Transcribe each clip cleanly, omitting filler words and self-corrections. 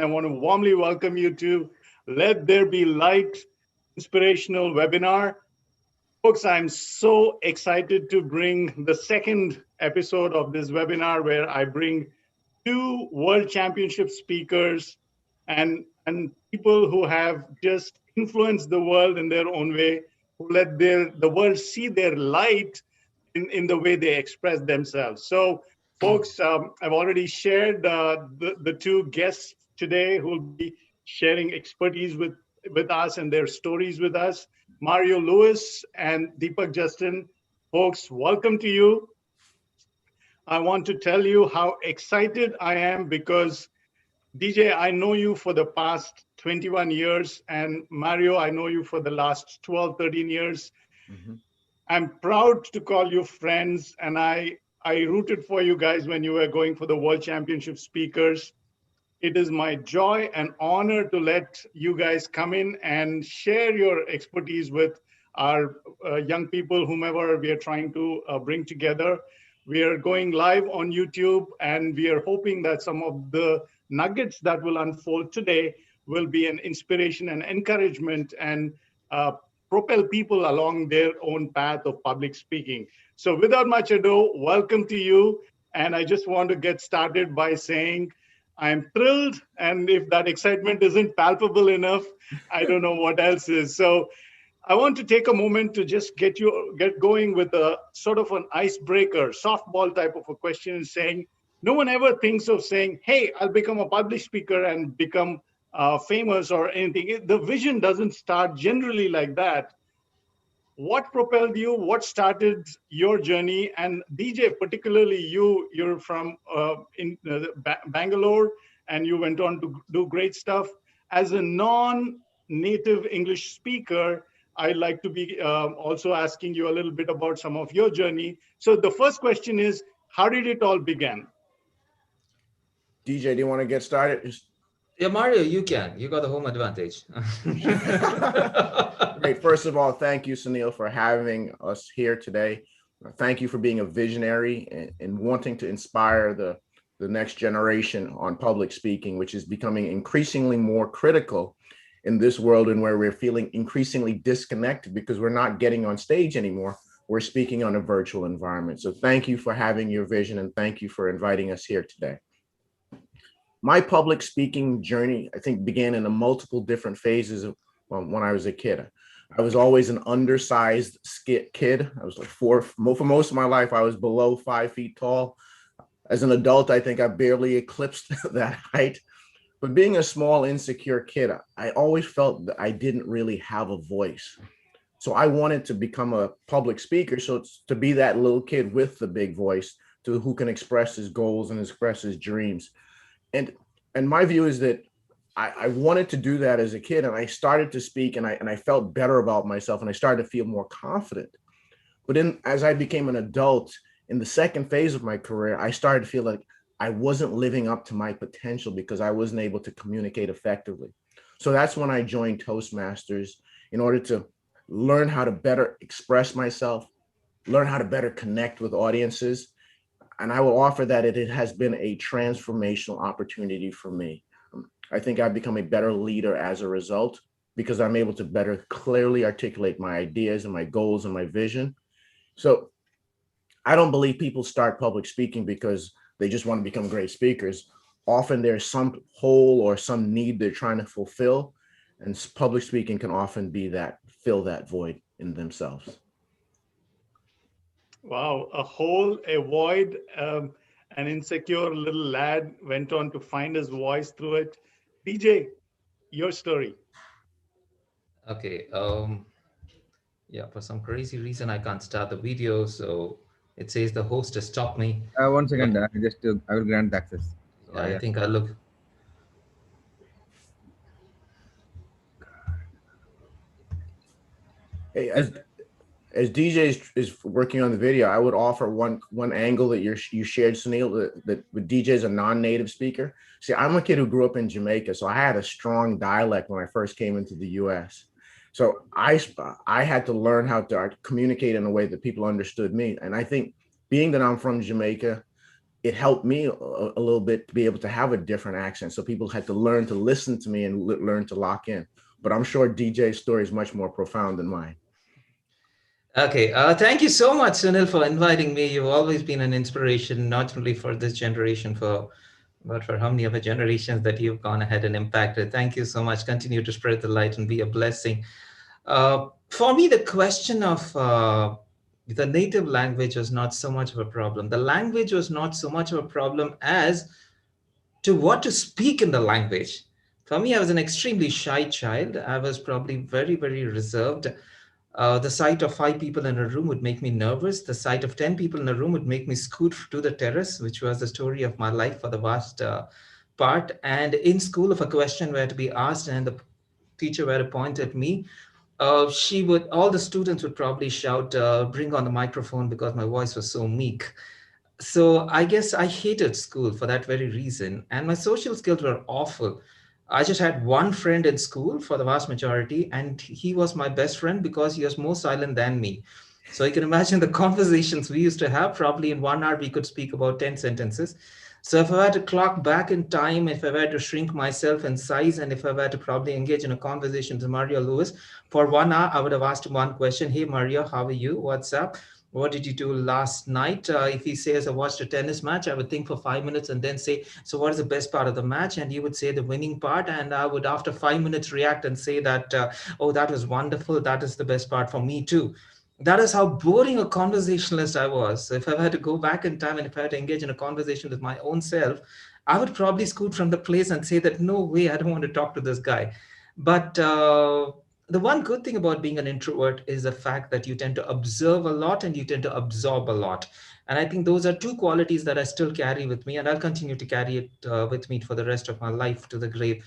I want to warmly welcome you to Let There Be Light inspirational webinar. Folks, I'm so excited to bring the second episode of this webinar where I bring two world championship speakers and people who have just influenced the world in their own way, who let the world see their light in the way they express themselves. So, folks, I've already shared the two guests today who will be sharing expertise with us and their stories with us. Mario Lewis and Deepak Justin. Folks, welcome to you. I want to tell you how excited I am because DJ, I know you for the past 21 years, and Mario, I know you for the last 12, 13 years. Mhm. I'm proud to call you friends, and I rooted for you guys when you were going for the World Championship speakers. It is my joy and honor to let you guys come in and share your expertise with our young people, whomever we are trying to bring together. We are going live on YouTube, and we are hoping that some of the nuggets that will unfold today will be an inspiration and encouragement and uh, propel people along their own path of public speaking. So, without much ado, welcome to you. And I just want to get started by saying, I'm thrilled, and if that excitement isn't palpable enough, I don't know what else is. So I want to take a moment to just get going with a sort of an icebreaker, softball type of a question, saying no one ever thinks of saying, "Hey, I'll become a public speaker and become famous or anything." The vision doesn't start generally like that. What propelled you? What started your journey? And DJ, particularly you're from in Bangalore, and you went on to do great stuff. As a non-native English speaker, I'd like to be also asking you a little bit about some of your journey. So the first question is, how did it all begin? DJ, do you want to get started? Yeah, Mario, you can. You got the home advantage. Great. First of all, thank you, Sunil, for having us here today. Thank you for being a visionary and wanting to inspire the next generation on public speaking, which is becoming increasingly more critical in this world and where we're feeling increasingly disconnected because we're not getting on stage anymore. We're speaking on a virtual environment. So thank you for having your vision and thank you for inviting us here today. My public speaking journey, I think, began in a multiple different phases when I was a kid. I was always an undersized kid. I was like for most of my life, I was below 5 feet tall. As an adult, I think I barely eclipsed that height. But being a small, insecure kid, I always felt that I didn't really have a voice. So I wanted to become a public speaker. So it's to be that little kid with the big voice to who can express his goals and express his dreams. And my view is that I wanted to do that as a kid, and I started to speak, and I felt better about myself, and I started to feel more confident. But then, as I became an adult in the second phase of my career, I started to feel like I wasn't living up to my potential because I wasn't able to communicate effectively. So that's when I joined Toastmasters in order to learn how to better express myself, learn how to better connect with audiences, and I will offer that it has been a transformational opportunity for me. I think I've become a better leader as a result because I'm able to better clearly articulate my ideas and my goals and my vision. So I don't believe people start public speaking because they just want to become great speakers. Often there's some hole or some need they're trying to fulfill, and public speaking can often be that, fill that void in themselves. Wow, a hole, a void, an insecure little lad went on to find his voice through it. DJ, your story. Okay. Yeah, for some crazy reason, I can't start the video. So it says the host has stopped me. One But second, I will grant the access. So I think I look. Hey, as DJ is working on the video, I would offer one angle that you shared, Sunil, that with DJ is a non-native speaker. See, I'm a kid who grew up in Jamaica, so I had a strong dialect when I first came into the U.S. So I had to learn how to communicate in a way that people understood me. And I think being that I'm from Jamaica, it helped me a little bit to be able to have a different accent. So people had to learn to listen to me and learn to lock in. But I'm sure DJ's story is much more profound than mine. Okay, thank you so much, Sunil, for inviting me. You've always been an inspiration, not only for this generation, but for how many other generations that you've gone ahead and impacted. Thank you so much. Continue to spread the light and be a blessing. For me, the question of the native language was not so much of a problem. The language was not so much of a problem as to what to speak in the language. For me, I was an extremely shy child. I was probably very, very reserved. The sight of 5 people in a room would make me nervous. The sight of 10 people in a room would make me scoot to the terrace, which was the story of my life for the vast part. And in school, if a question were to be asked and the teacher were to point at me, all the students would probably shout, bring on the microphone, because my voice was so meek. So I guess I hated school for that very reason. And my social skills were awful. I just had one friend in school for the vast majority, and he was my best friend because he was more silent than me. So you can imagine the conversations we used to have. Probably in 1 hour, we could speak about 10 sentences. So if I were to clock back in time, if I were to shrink myself in size, and if I were to probably engage in a conversation with Mario Lewis for 1 hour, I would have asked him one question. Hey, Mario, how are you? What's up? What did you do last night? If he says, I watched a tennis match, I would think for 5 minutes and then say, so what is the best part of the match? And he would say the winning part. And I would, after 5 minutes, react and say that, oh, that was wonderful. That is the best part for me too. That is how boring a conversationalist I was. So if I had to go back in time and if I had to engage in a conversation with my own self, I would probably scoot from the place and say that, no way, I don't want to talk to this guy. But the one good thing about being an introvert is the fact that you tend to observe a lot and you tend to absorb a lot. And I think those are two qualities that I still carry with me, and I'll continue to carry it with me for the rest of my life to the grave.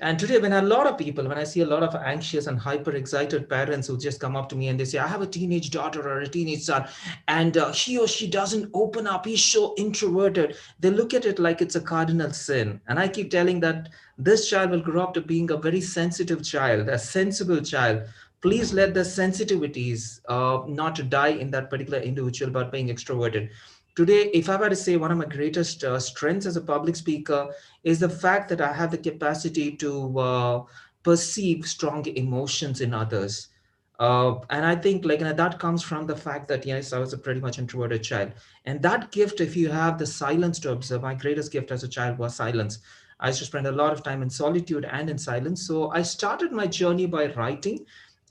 And today, when I see a lot of anxious and hyper excited parents who just come up to me and they say, I have a teenage daughter or a teenage son, and he or she doesn't open up, he's so introverted. They look at it like it's a cardinal sin. And I keep telling that this child will grow up to being a very sensitive child, a sensible child. Please let the sensitivities not die in that particular individual about being extroverted. Today, if I were to say one of my greatest strengths as a public speaker is the fact that I have the capacity to perceive strong emotions in others. And I think that comes from the fact that, yes, I was a pretty much introverted child. And that gift, if you have the silence to observe, my greatest gift as a child was silence. I used to spend a lot of time in solitude and in silence. So I started my journey by writing.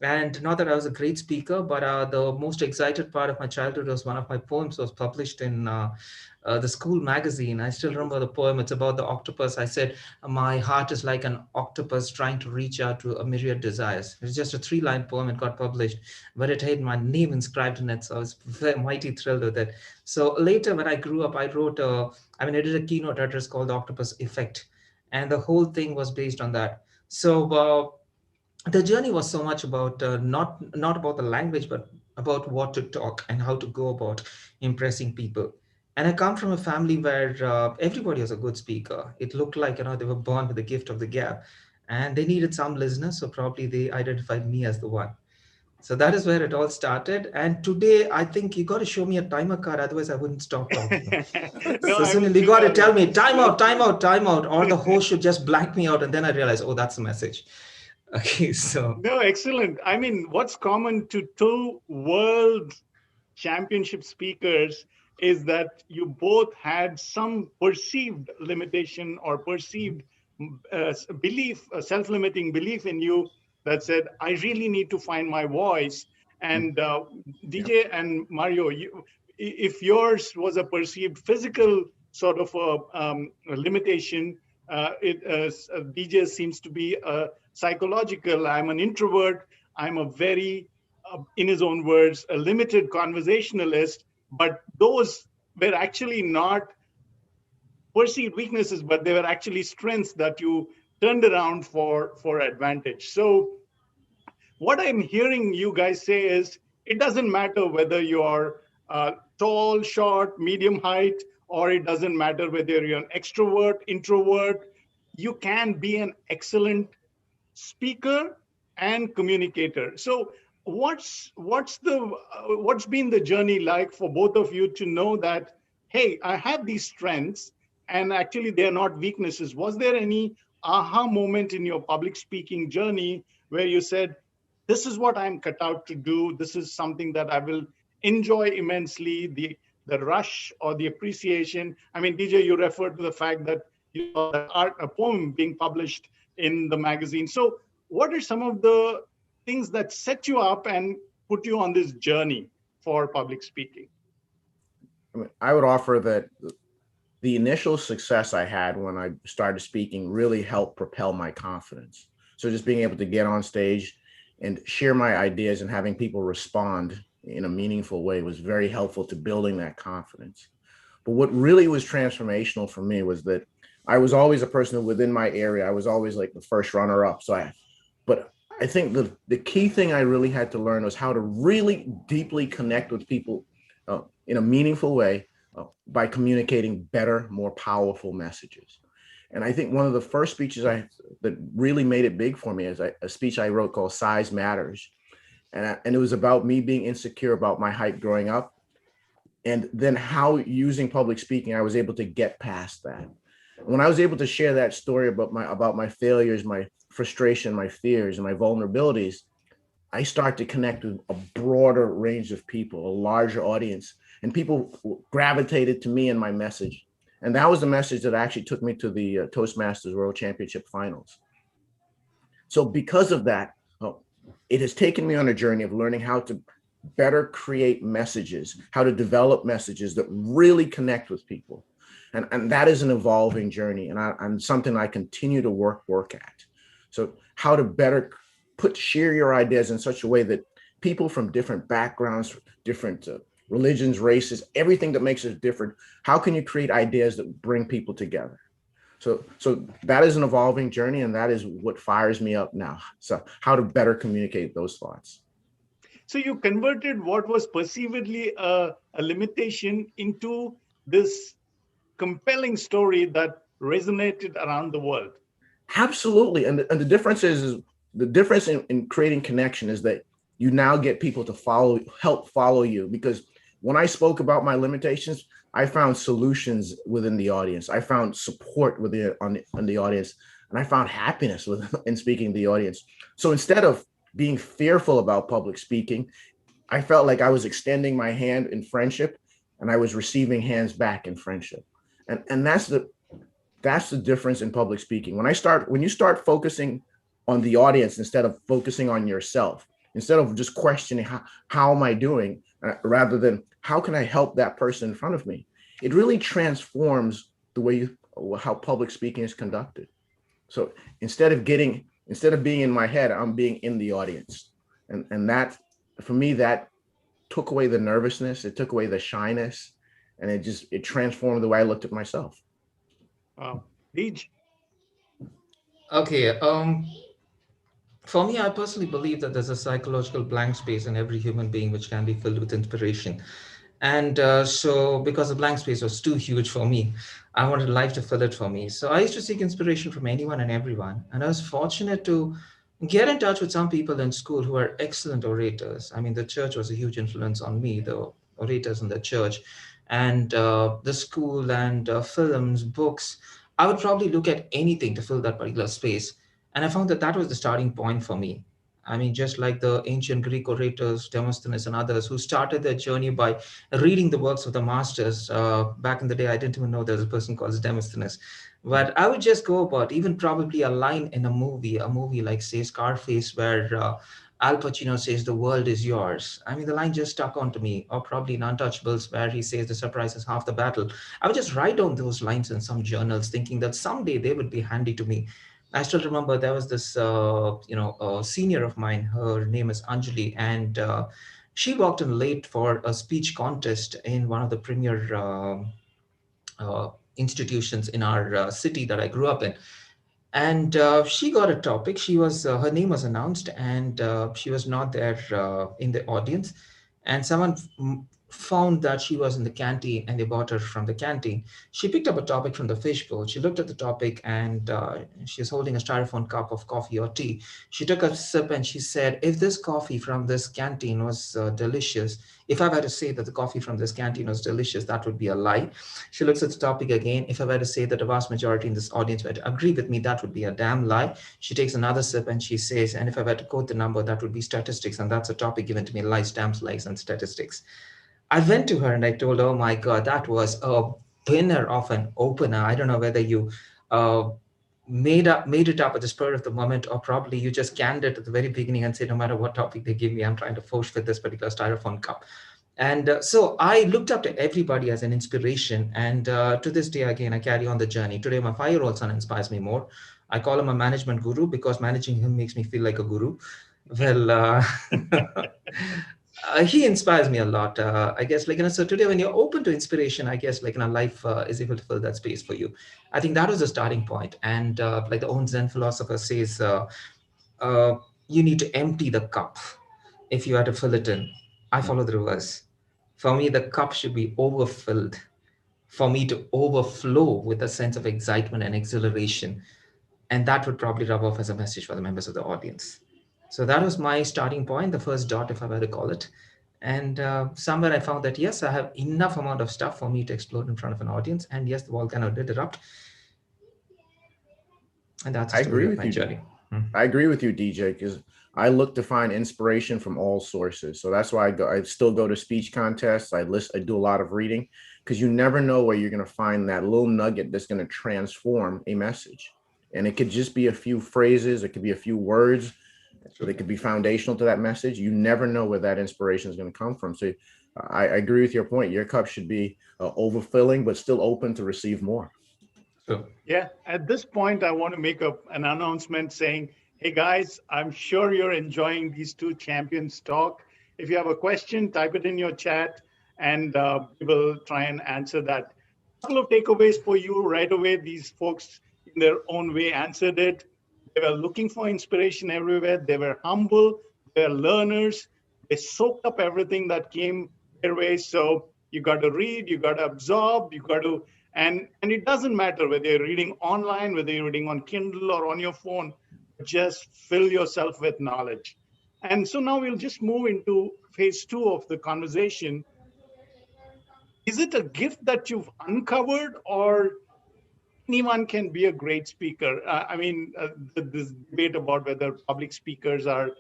And not that I was a great speaker, but the most excited part of my childhood was one of my poems was published in the school magazine. I still remember the poem. It's about the octopus. I said, my heart is like an octopus trying to reach out to a myriad desires. It's just a 3-line poem. It got published, but it had my name inscribed in it. So I was very mighty thrilled with it. So later when I grew up, I I did a keynote address called The Octopus Effect. And the whole thing was based on that. So the journey was so much about not about the language, but about what to talk and how to go about impressing people. And I come from a family where everybody was a good speaker. It looked like they were born with the gift of the gab, and they needed some listeners, so probably they identified me as the one. So that is where it all started. And today, I think you got to show me a timer card, otherwise I wouldn't stop talking. No, So I will Sunil, you do got to that. tell me time out, time out, time out, or the host should just blank me out, and then I realize, oh, that's the message. Okay, so No, excellent. I mean, what's common to two world championship speakers is that you both had some perceived limitation or perceived belief, a self-limiting belief in you that said, I really need to find my voice. And DJ and Mario, if yours was a perceived physical sort of a limitation, DJ seems to be a psychological. I'm an introvert. I'm a very, in his own words, a limited conversationalist. But those were actually not perceived weaknesses, but they were actually strengths that you turned around for advantage. So what I'm hearing you guys say is, it doesn't matter whether you're tall, short, medium height, or it doesn't matter whether you're an extrovert, introvert. You can be an excellent speaker and communicator. So what's been the journey like for both of you to know that hey, I have these strengths and actually they're not weaknesses. Was there any aha moment in your public speaking journey where you said, this is what I'm cut out to do. This is something that I will enjoy immensely, the rush or the appreciation. I mean, DJ, you referred to the fact that you saw that a poem being published in the magazine. So what are some of the things that set you up and put you on this journey for public speaking? I mean, I would offer that the initial success I had when I started speaking really helped propel my confidence. So just being able to get on stage and share my ideas and having people respond in a meaningful way was very helpful to building that confidence. But what really was transformational for me was that I was always a person who within my area, I was always like the first runner up. But I think the key thing I really had to learn was how to really deeply connect with people in a meaningful way by communicating better, more powerful messages. And I think one of the first speeches that really made it big for me is a speech I wrote called Size Matters. And it was about me being insecure about my height growing up. And then how using public speaking, I was able to get past that. When I was able to share that story about my failures, my frustration, my fears, and my vulnerabilities, I started to connect with a broader range of people, a larger audience, and people gravitated to me and my message. And that was the message that actually took me to the Toastmasters World Championship Finals. So because of that, it has taken me on a journey of learning how to better create messages, how to develop messages that really connect with people. And that is an evolving journey and something I continue to work at. So how to better share your ideas in such a way that people from different backgrounds, different religions, races, everything that makes us different, how can you create ideas that bring people together? So that is an evolving journey, and that is what fires me up now. So how to better communicate those thoughts. So you converted what was perceivedly a limitation into this compelling story that resonated around the world. Absolutely. And the difference is the difference in creating connection is that you now get people to help follow you. Because when I spoke about my limitations, I found solutions within the audience. I found support on the audience, and I found happiness in speaking to the audience. So instead of being fearful about public speaking, I felt like I was extending my hand in friendship, and I was receiving hands back in friendship. And that's the difference in public speaking. When you start focusing on the audience instead of focusing on yourself, instead of just questioning how am I doing, rather than how can I help that person in front of me, it really transforms the way how public speaking is conducted. So instead of being in my head, I'm being in the audience. And that, for me, that took away the nervousness, it took away the shyness, and it transformed the way I looked at myself. Wow. Deej? Okay. For me, I personally believe that there's a psychological blank space in every human being which can be filled with inspiration. And so because the blank space was too huge for me, I wanted life to fill it for me. So I used to seek inspiration from anyone and everyone. And I was fortunate to get in touch with some people in school who are excellent orators. I mean, the church was a huge influence on me, the orators in the church, and the school and films, books. I would probably look at anything to fill that particular space. And I found that that was the starting point for me. I mean, just like the ancient Greek orators, Demosthenes and others, who started their journey by reading the works of the masters. Back in the day, I didn't even know there was a person called Demosthenes. But I would just go about even probably a line in a movie like, say, Scarface, where Al Pacino says, "The world is yours." I mean, the line just stuck onto me. Or probably in Untouchables, where he says, "The surprise is half the battle." I would just write down those lines in some journals, thinking that someday they would be handy to me. I still remember there was this, senior of mine. Her name is Anjali, and she walked in late for a speech contest in one of the premier institutions in our city that I grew up in. And she got a topic. Her name was announced, and she was not there in the audience. And someone found that she was in the canteen and they bought her from the canteen. She picked up a topic from the fishbowl. She looked at the topic and she's holding a styrofoam cup of coffee or tea. She took a sip and she said, if this coffee from this canteen was delicious, if I were to say that the coffee from this canteen was delicious, that would be a lie. She looks at the topic again. If I were to say that the vast majority in this audience were to agree with me, that would be a damn lie. She takes another sip and she says, and if I were to quote the number, that would be statistics. And that's a topic given to me, lies, stamps, lies, and statistics. I went to her and I told her, oh my God, that was a winner of an opener. I don't know whether you made it up at the spur of the moment, or probably you just canned it at the very beginning and said, no matter what topic they give me, I'm trying to force with this particular styrofoam cup. And so I looked up to everybody as an inspiration. And to this day, again, I carry on the journey. Today, my 5-year-old son inspires me more. I call him a management guru because managing him makes me feel like a guru. Well, he inspires me a lot. I guess, so today when you're open to inspiration, I guess, life is able to fill that space for you. I think that was the starting point. And like the old Zen philosopher says, you need to empty the cup if you are to fill it in. I follow the reverse. For me, the cup should be overfilled for me to overflow with a sense of excitement and exhilaration. And that would probably rub off as a message for the members of the audience. So that was my starting point, the first dot, if I were to call it. And somewhere I found that, yes, I have enough amount of stuff for me to explode in front of an audience. And yes, the volcano did erupt. And that's the story of my journey. I agree with you, DJ, because I look to find inspiration from all sources. So that's why I still go to speech contests. I do a lot of reading, because you never know where you're going to find that little nugget that's going to transform a message. And it could just be a few phrases. It could be a few words. So they could be foundational to that message. You never know where that inspiration is going to come from. So I agree with your point. Your cup should be overfilling, but still open to receive more. Sure. Yeah, at this point, I want to make an announcement saying, hey guys, I'm sure you're enjoying these two champions talk. If you have a question, type it in your chat and we will try and answer that. A couple of takeaways for you right away. These folks in their own way answered it. They were looking for inspiration everywhere. They were humble. They're learners. They soaked up everything that came their way. So you got to read, you got to absorb, you got to, and it doesn't matter whether you're reading online, whether you're reading on Kindle or on your phone, just fill yourself with knowledge. And so now we'll just move into phase 2 of the conversation. Is it a gift that you've uncovered, or anyone can be a great speaker? This debate about whether public speakers are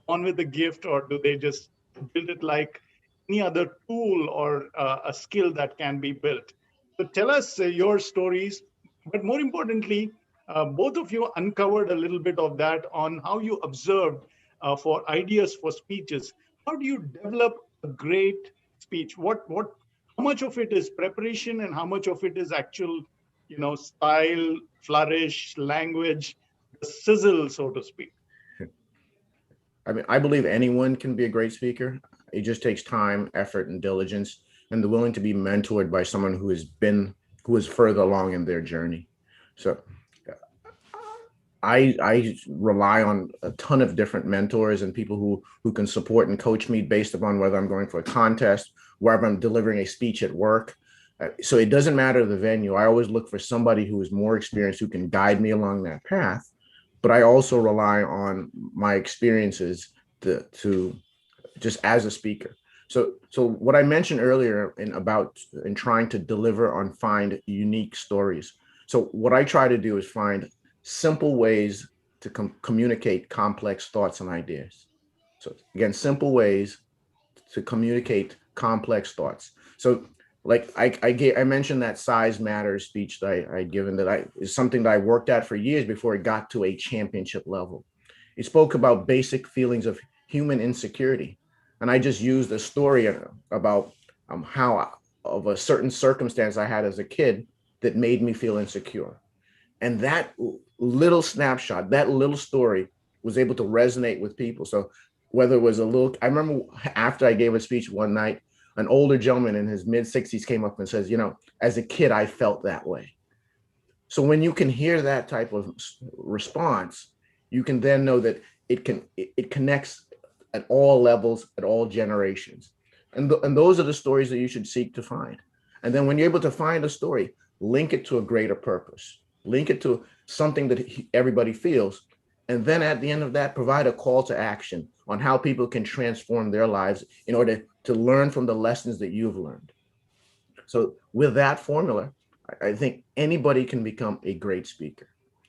born with a gift, or do they just build it like any other tool or a skill that can be built. So tell us your stories, but more importantly, both of you uncovered a little bit of that on how you observed for ideas for speeches. How do you develop a great speech? How much of it is preparation and how much of it is actual, style, flourish, language, the sizzle, so to speak? I mean, I believe anyone can be a great speaker. It just takes time, effort, and diligence, and the willing to be mentored by someone who is further along in their journey. So I rely on a ton of different mentors and people who can support and coach me based upon whether I'm going for a contest, wherever I'm delivering a speech at work. So it doesn't matter the venue. I always look for somebody who is more experienced, who can guide me along that path. But I also rely on my experiences to just as a speaker. So what I mentioned earlier in trying to deliver on find unique stories. So what I try to do is find simple ways to communicate complex thoughts and ideas. So again, simple ways to communicate complex thoughts. So like I mentioned that size matters speech that I'd given that is something that I worked at for years before it got to a championship level. It spoke about basic feelings of human insecurity. And I just used a story about how of a certain circumstance I had as a kid that made me feel insecure. And that little snapshot, that little story was able to resonate with people. So whether it was I remember after I gave a speech one night, an older gentleman in his mid-60s came up and says, as a kid, I felt that way. So when you can hear that type of response, you can then know that it connects at all levels, at all generations. And those are the stories that you should seek to find. And then when you're able to find a story, link it to a greater purpose, link it to something that everybody feels. And then at the end of that, provide a call to action on how people can transform their lives in order to learn from the lessons that you've learned. So with that formula, I think anybody can become a great speaker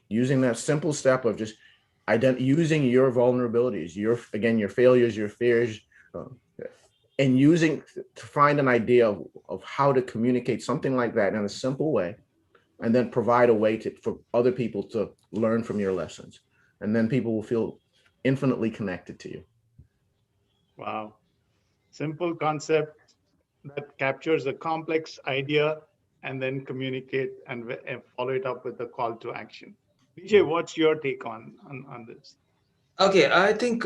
using that simple step of just using your vulnerabilities, your failures, your fears, and using to find an idea of how to communicate something like that in a simple way, and then provide a way for other people to learn from your lessons. And then people will feel infinitely connected to you. Wow. Simple concept that captures a complex idea and then communicate and follow it up with a call to action. DJ, what's your take on this? Okay, I think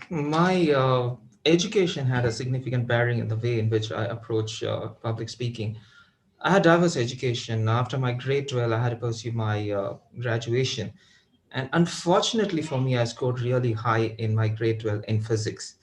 my education had a significant bearing in the way in which I approach public speaking. I had diverse education. After my grade 12, I had to pursue my graduation. And unfortunately for me, I scored really high in my grade 12 in physics.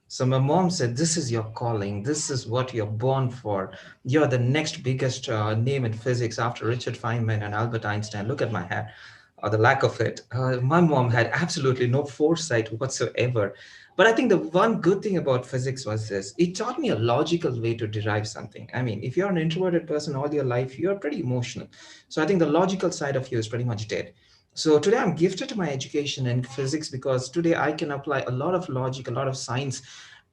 So my mom said, this is your calling. This is what you're born for. You're the next biggest name in physics after Richard Feynman and Albert Einstein. Look at my hair, or the lack of it. My mom had absolutely no foresight whatsoever. But I think the one good thing about physics was this: it taught me a logical way to derive something. I mean, if you're an introverted person all your life, you're pretty emotional. So I think the logical side of you is pretty much dead. So today I'm gifted to my education in physics because today I can apply a lot of logic, a lot of science,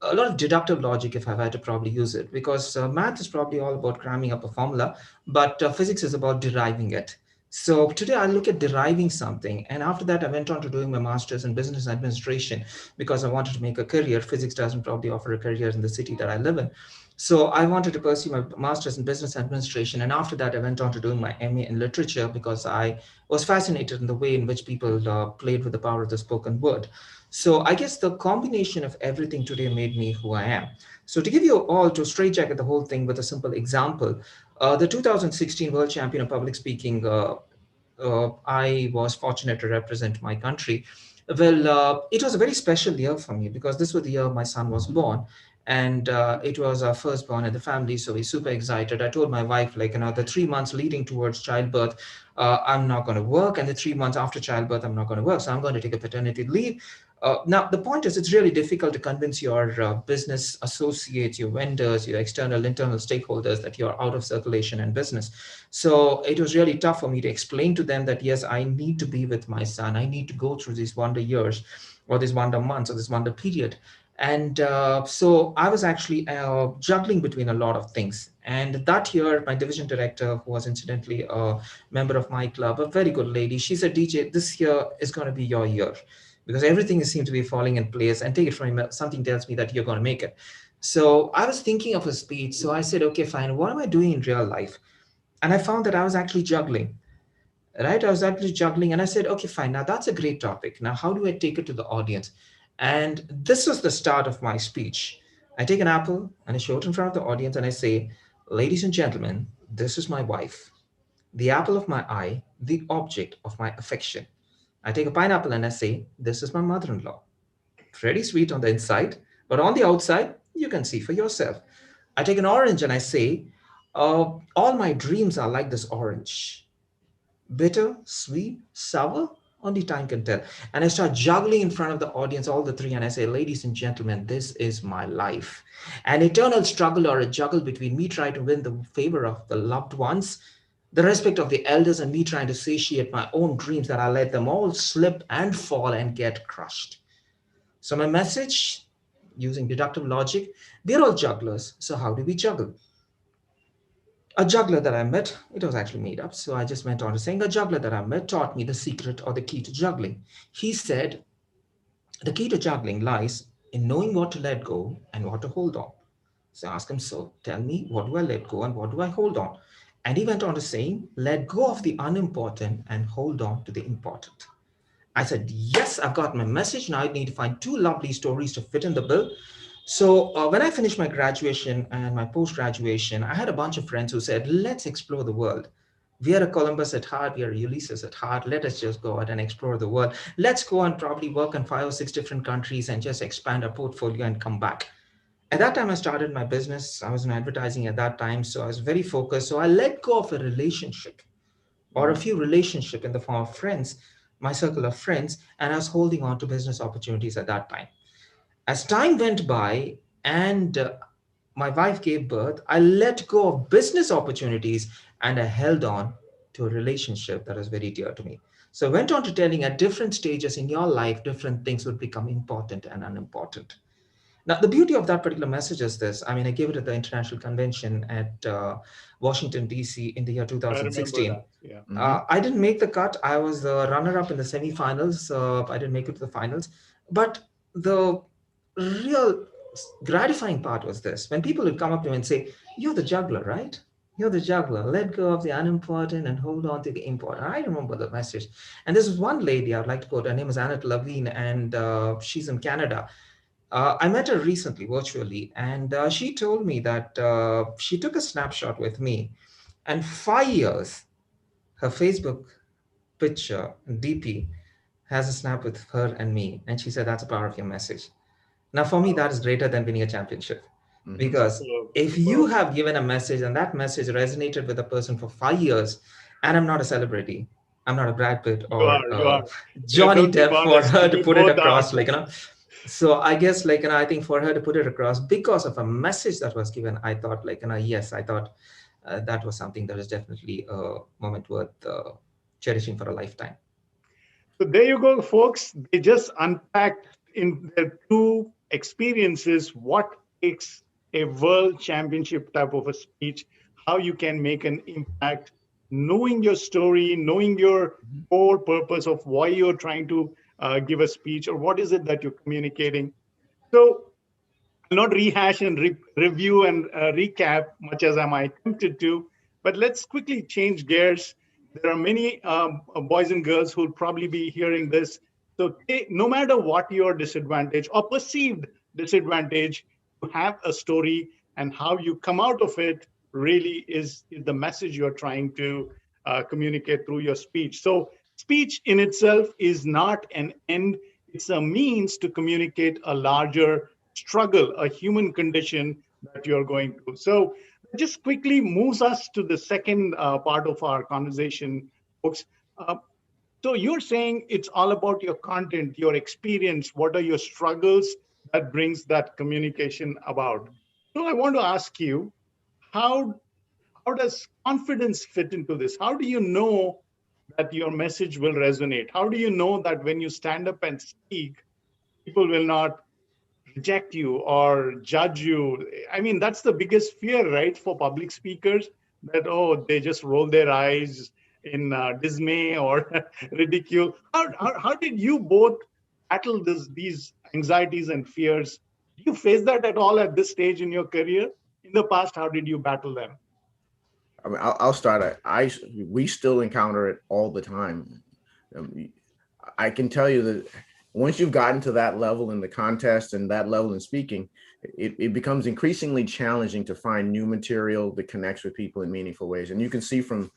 a lot of deductive logic if I've had to probably use it, because math is probably all about cramming up a formula, but physics is about deriving it. So today I look at deriving something. And after that, I went on to doing my master's in business administration because I wanted to make a career. Physics doesn't probably offer a career in the city that I live in. So I wanted to pursue my master's in business administration. And after that, I went on to doing my MA in literature because I was fascinated in the way in which people played with the power of the spoken word. So I guess the combination of everything today made me who I am. So to give you all to straitjacket the whole thing with a simple example, the 2016 World Champion of Public Speaking, I was fortunate to represent my country. Well, it was a very special year for me because this was the year my son was born. And it was our firstborn in the family, so we're super excited. I told my wife, like, the 3 months leading towards childbirth, I'm not going to work, and the 3 months after childbirth, I'm not going to work. So I'm going to take a paternity leave. Now, the point is, it's really difficult to convince your business associates, your vendors, your external, internal stakeholders that you're out of circulation and business. So it was really tough for me to explain to them that, yes, I need to be with my son. I need to go through these wonder years or these wonder months or this wonder period. And so I was actually juggling between a lot of things. And that year, my division director, who was incidentally a member of my club, a very good lady, she said, DJ, this year is going to be your year because everything seems to be falling in place, and take it from me, something tells me that you're going to make it. So I was thinking of a speech. So I said, okay, fine. What am I doing in real life? And I found that I was actually juggling. Right? I was actually juggling, and I said, okay, fine. Now that's a great topic. Now, how do I take it to the audience? And this was the start of my speech. I take an apple and I show it in front of the audience and I say, ladies and gentlemen, this is my wife, the apple of my eye, the object of my affection. I take a pineapple and I say, this is my mother-in-law. Pretty sweet on the inside, but on the outside, you can see for yourself. I take an orange and I say, all my dreams are like this orange. Bitter, sweet, sour, only time can tell. And I start juggling in front of the audience, all the three, and I say, ladies and gentlemen, this is my life. An eternal struggle or a juggle between me trying to win the favor of the loved ones, the respect of the elders, and me trying to satiate my own dreams that I let them all slip and fall and get crushed. So my message, using deductive logic, we're all jugglers. So how do we juggle? A juggler that I met, it was actually made up. So I just went on to saying, a juggler that I met taught me the secret or the key to juggling. He said, the key to juggling lies in knowing what to let go and what to hold on. So I asked him, so tell me, what do I let go and what do I hold on? And he went on to saying, let go of the unimportant and hold on to the important. I said, yes, I've got my message. Now I need to find two lovely stories to fit in the bill. So when I finished my graduation and my post-graduation, I had a bunch of friends who said, let's explore the world. We are a Columbus at heart, we are a Ulysses at heart. Let us just go out and explore the world. Let's go and probably work in 5 or 6 different countries and just expand our portfolio and come back. At that time, I started my business. I was in advertising at that time. So I was very focused. So I let go of a relationship or a few relationship in the form of friends, my circle of friends, and I was holding on to business opportunities at that time. As time went by and my wife gave birth, I let go of business opportunities and I held on to a relationship that was very dear to me. So I went on to telling at different stages in your life, different things would become important and unimportant. Now, the beauty of that particular message is this. I mean, I gave it at the International Convention at Washington, D.C. in the year I remember 2016. that. Yeah. I didn't make the cut. I was the runner-up in the semifinals. I didn't make it to the finals. But the real gratifying part was this. When people would come up to me and say, "You're the juggler, right? You're the juggler. Let go of the unimportant and hold on to the important." I remember the message. And this is one lady I would like to quote. Her name is Annette Levine, and she's in Canada. I met her recently virtually, and she told me that she took a snapshot with me, and 5 years, her Facebook picture, DP, has a snap with her and me. And she said, "That's the power of your message." Now, for me, that is greater than winning a championship. Because Superb, if you superb. have given a message and that message resonated with a person for 5 years, and I'm not a celebrity, I'm not a Brad Pitt You or are, you are. Yeah, Johnny don't be Depp for modest. her to We put it both are. across, so I guess, I think for her to put it across because of a message that was given, I thought, yes, I thought that was something that is definitely a moment worth cherishing for a lifetime. So there you go, folks. They just unpacked in their two experiences what takes a world championship type of a speech, how you can make an impact, knowing your story, knowing your core purpose of why you're trying to give a speech or what is it that you're communicating. So I'll not rehash and review and recap much as I might tempted to, but let's quickly change gears. There are many boys and girls who will probably be hearing this. So no matter what your disadvantage or perceived disadvantage, you have a story, and how you come out of it really is the message you're trying to communicate through your speech. So speech in itself is not an end, it's a means to communicate a larger struggle, a human condition that you're going through. So just quickly moves us to the second part of our conversation, folks. Uh, so you're saying it's all about your content, your experience. What are your struggles that brings that communication about? So I want to ask you, how how does confidence fit into this? How do you know that your message will resonate? How do you know that when you stand up and speak, people will not reject you or judge you? I mean, that's the biggest fear, right, for public speakers, that, oh, they just roll their eyes in dismay or ridicule. How did you both battle these anxieties and fears? Do you face that at all at this stage in your career? In the past, how did you battle them? I mean, I'll start. We still encounter it all the time. Um, I can tell you that once you've gotten to that level in the contest and that level in speaking, it becomes increasingly challenging to find new material that connects with people in meaningful ways. And you can see from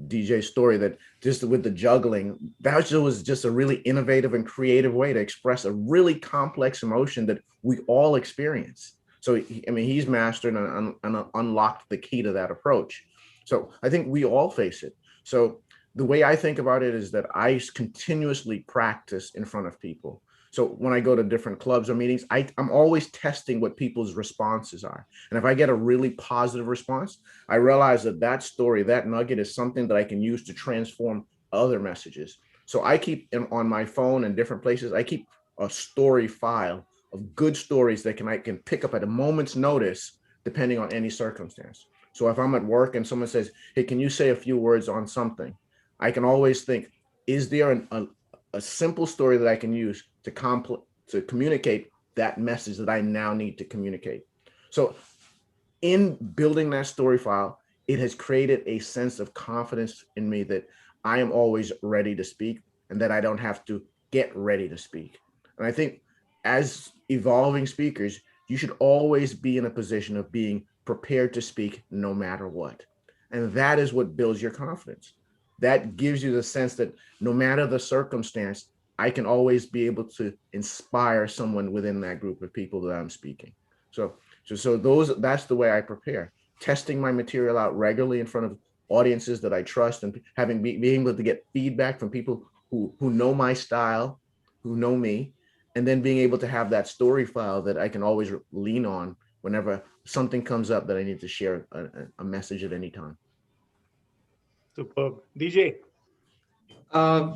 DJ's story that just with the juggling, that was just a really innovative and creative way to express a really complex emotion that we all experience. So, I mean, he's mastered and unlocked the key to that approach. So I think we all face it. So the way I think about it is that I continuously practice in front of people. So when I go to different clubs or meetings, I'm always testing what people's responses are. And if I get a really positive response, I realize that story, that nugget is something that I can use to transform other messages. So I keep on my phone and different places, I keep a story file of good stories that I can pick up at a moment's notice, depending on any circumstance. So if I'm at work and someone says, "Hey, can you say a few words on something?" I can always think, is there a simple story that I can use to communicate that message that I now need to communicate? So in building that story file, it has created a sense of confidence in me that I am always ready to speak and that I don't have to get ready to speak. And I think as evolving speakers, you should always be in a position of being prepared to speak no matter what. And that is what builds your confidence. That gives you the sense that no matter the circumstance, I can always be able to inspire someone within that group of people that I'm speaking. So that's the way I prepare. Testing my material out regularly in front of audiences that I trust, and being able to get feedback from people who know my style, who know me, and then being able to have that story file that I can always lean on whenever something comes up that I need to share a message at any time. Superb. DJ.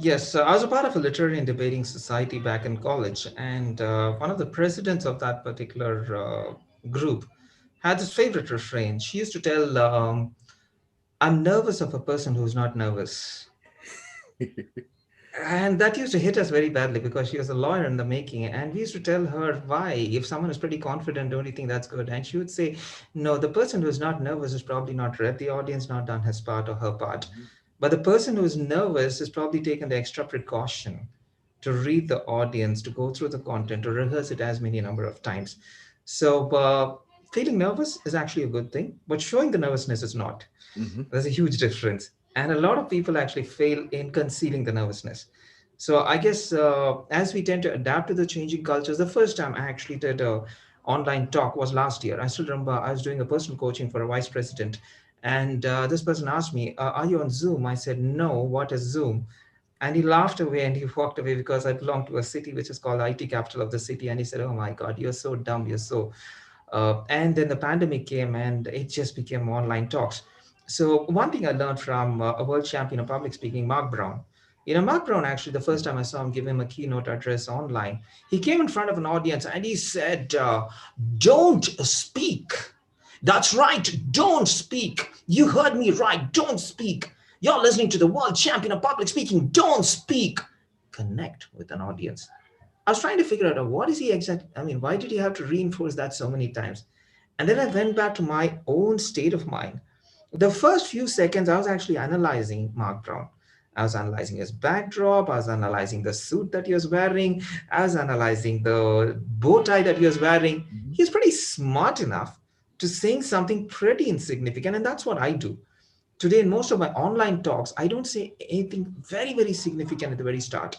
Yes, I was a part of a literary and debating society back in college, and one of the presidents of that particular group had this favorite refrain. She used to tell, I'm nervous of a person who's not nervous. And that used to hit us very badly because she was a lawyer in the making. And we used to tell her why. If someone is pretty confident, don't you think that's good? And she would say, no, the person who's not nervous has probably not read the audience, not done his part or her part. But the person who's nervous has probably taken the extra precaution to read the audience, to go through the content, to rehearse it as many number of times. So feeling nervous is actually a good thing, but showing the nervousness is not. There's a huge difference. And a lot of people actually fail in concealing the nervousness. So I guess as we tend to adapt to the changing cultures, the first time I actually did a online talk was last year. I still remember I was doing a personal coaching for a vice president. And this person asked me, are you on Zoom? I said, no, what is Zoom? And he laughed away and he walked away because I belong to a city which is called IT capital of the city. And he said, oh my God, you're so dumb. You're so, and then the pandemic came and it just became online talks. So one thing I learned from a world champion of public speaking, Mark Brown. Mark Brown, actually, the first time I saw him give him a keynote address online, he came in front of an audience and he said, don't speak. That's right. Don't speak. You heard me right. Don't speak. You're listening to the world champion of public speaking. Don't speak. Connect with an audience. I was trying to figure out what is he exactly, why did he have to reinforce that so many times? And then I went back to my own state of mind. The first few seconds, I was actually analyzing Mark Brown. I was analyzing his backdrop. I was analyzing the suit that he was wearing. I was analyzing the bow tie that he was wearing. He's pretty smart enough to saying something pretty insignificant. And that's what I do. Today, in most of my online talks, I don't say anything very, very significant at the very start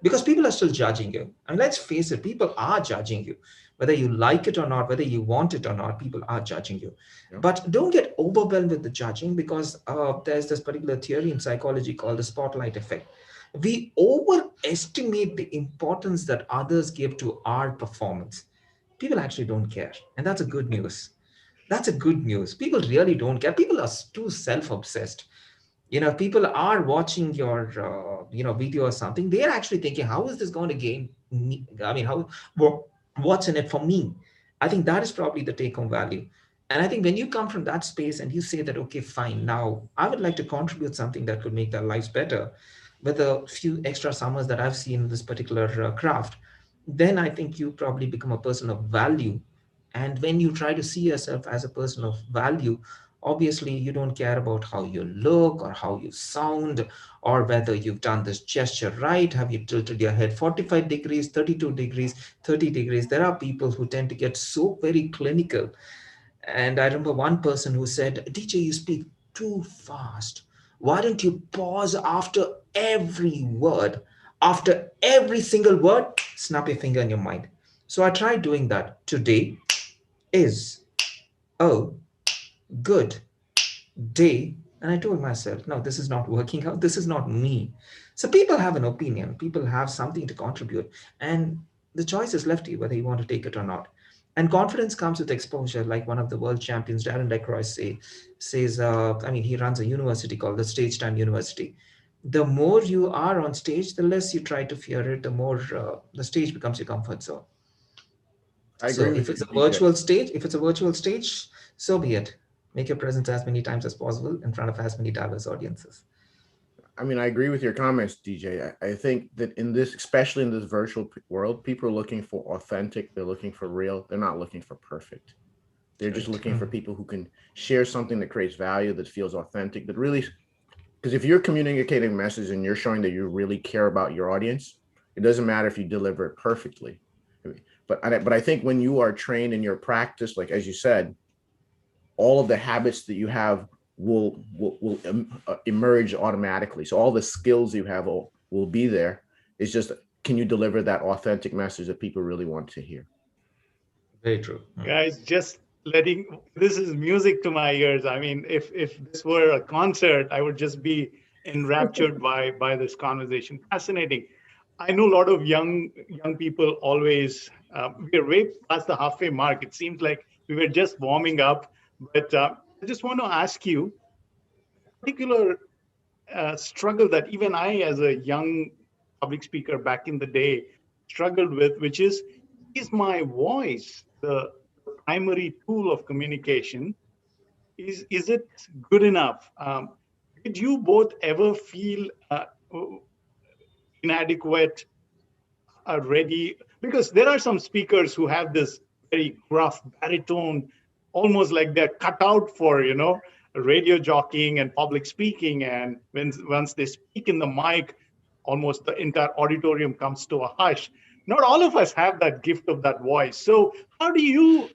because people are still judging you. And let's face it, people are judging you. Whether you like it or not, whether you want it or not, people are judging you. Yeah. But don't get overwhelmed with the judging because there's this particular theory in psychology called the spotlight effect. We overestimate the importance that others give to our performance. People actually don't care. And that's a good news. That's a good news. People really don't care. People are too self-obsessed. People are watching your, video or something. They're actually thinking, how is this going to gain me? What's in it for me? I think that is probably the take-home value. And I think when you come from that space and you say that, okay, fine, now I would like to contribute something that could make their lives better with a few extra summers that I've seen in this particular craft, then I think you probably become a person of value. And when you try to see yourself as a person of value, obviously you don't care about how you look or how you sound or whether you've done this gesture right. Have you tilted your head 45 degrees, 32 degrees, 30 degrees? There are people who tend to get so very clinical. And I remember one person who said, DJ, you speak too fast. Why don't you pause after every word? After every single word, snap your finger in your mind. So I tried doing that. Today is good day. And I told myself, no, this is not working out. This is not me. So people have an opinion. People have something to contribute. And the choice is left to you, whether you want to take it or not. And confidence comes with exposure, like one of the world champions, Darren Decroix, says, he runs a university called the Stage Time University. The more you are on stage, the less you try to fear it, the more the stage becomes your comfort zone. I agree. So if it's a virtual stage, so be it. Make your presence as many times as possible in front of as many diverse audiences. I agree with your comments, DJ. I think that especially in this virtual world, people are looking for authentic. They're looking for real. They're not looking for perfect. They're just looking for people who can share something that creates value, that feels authentic, that really, because if you're communicating a message and you're showing that you really care about your audience, it doesn't matter if you deliver it perfectly. But I think when you are trained in your practice, like as you said, all of the habits that you have will emerge automatically. So all the skills you have will be there. It's just, can you deliver that authentic message that people really want to hear? Very true. Guys, just this is music to my ears. I mean, if this were a concert, I would just be enraptured by this conversation. Fascinating. I know a lot of young people always, we're way past the halfway mark. It seems like we were just warming up. But I just want to ask you a particular struggle that even I, as a young public speaker back in the day, struggled with, which is my voice the primary tool of communication? Is it good enough? Did you both ever feel inadequate, ready? Because there are some speakers who have this very gruff baritone, almost like they're cut out for, radio jockeying and public speaking. And once they speak in the mic, almost the entire auditorium comes to a hush. Not all of us have that gift of that voice. So how do you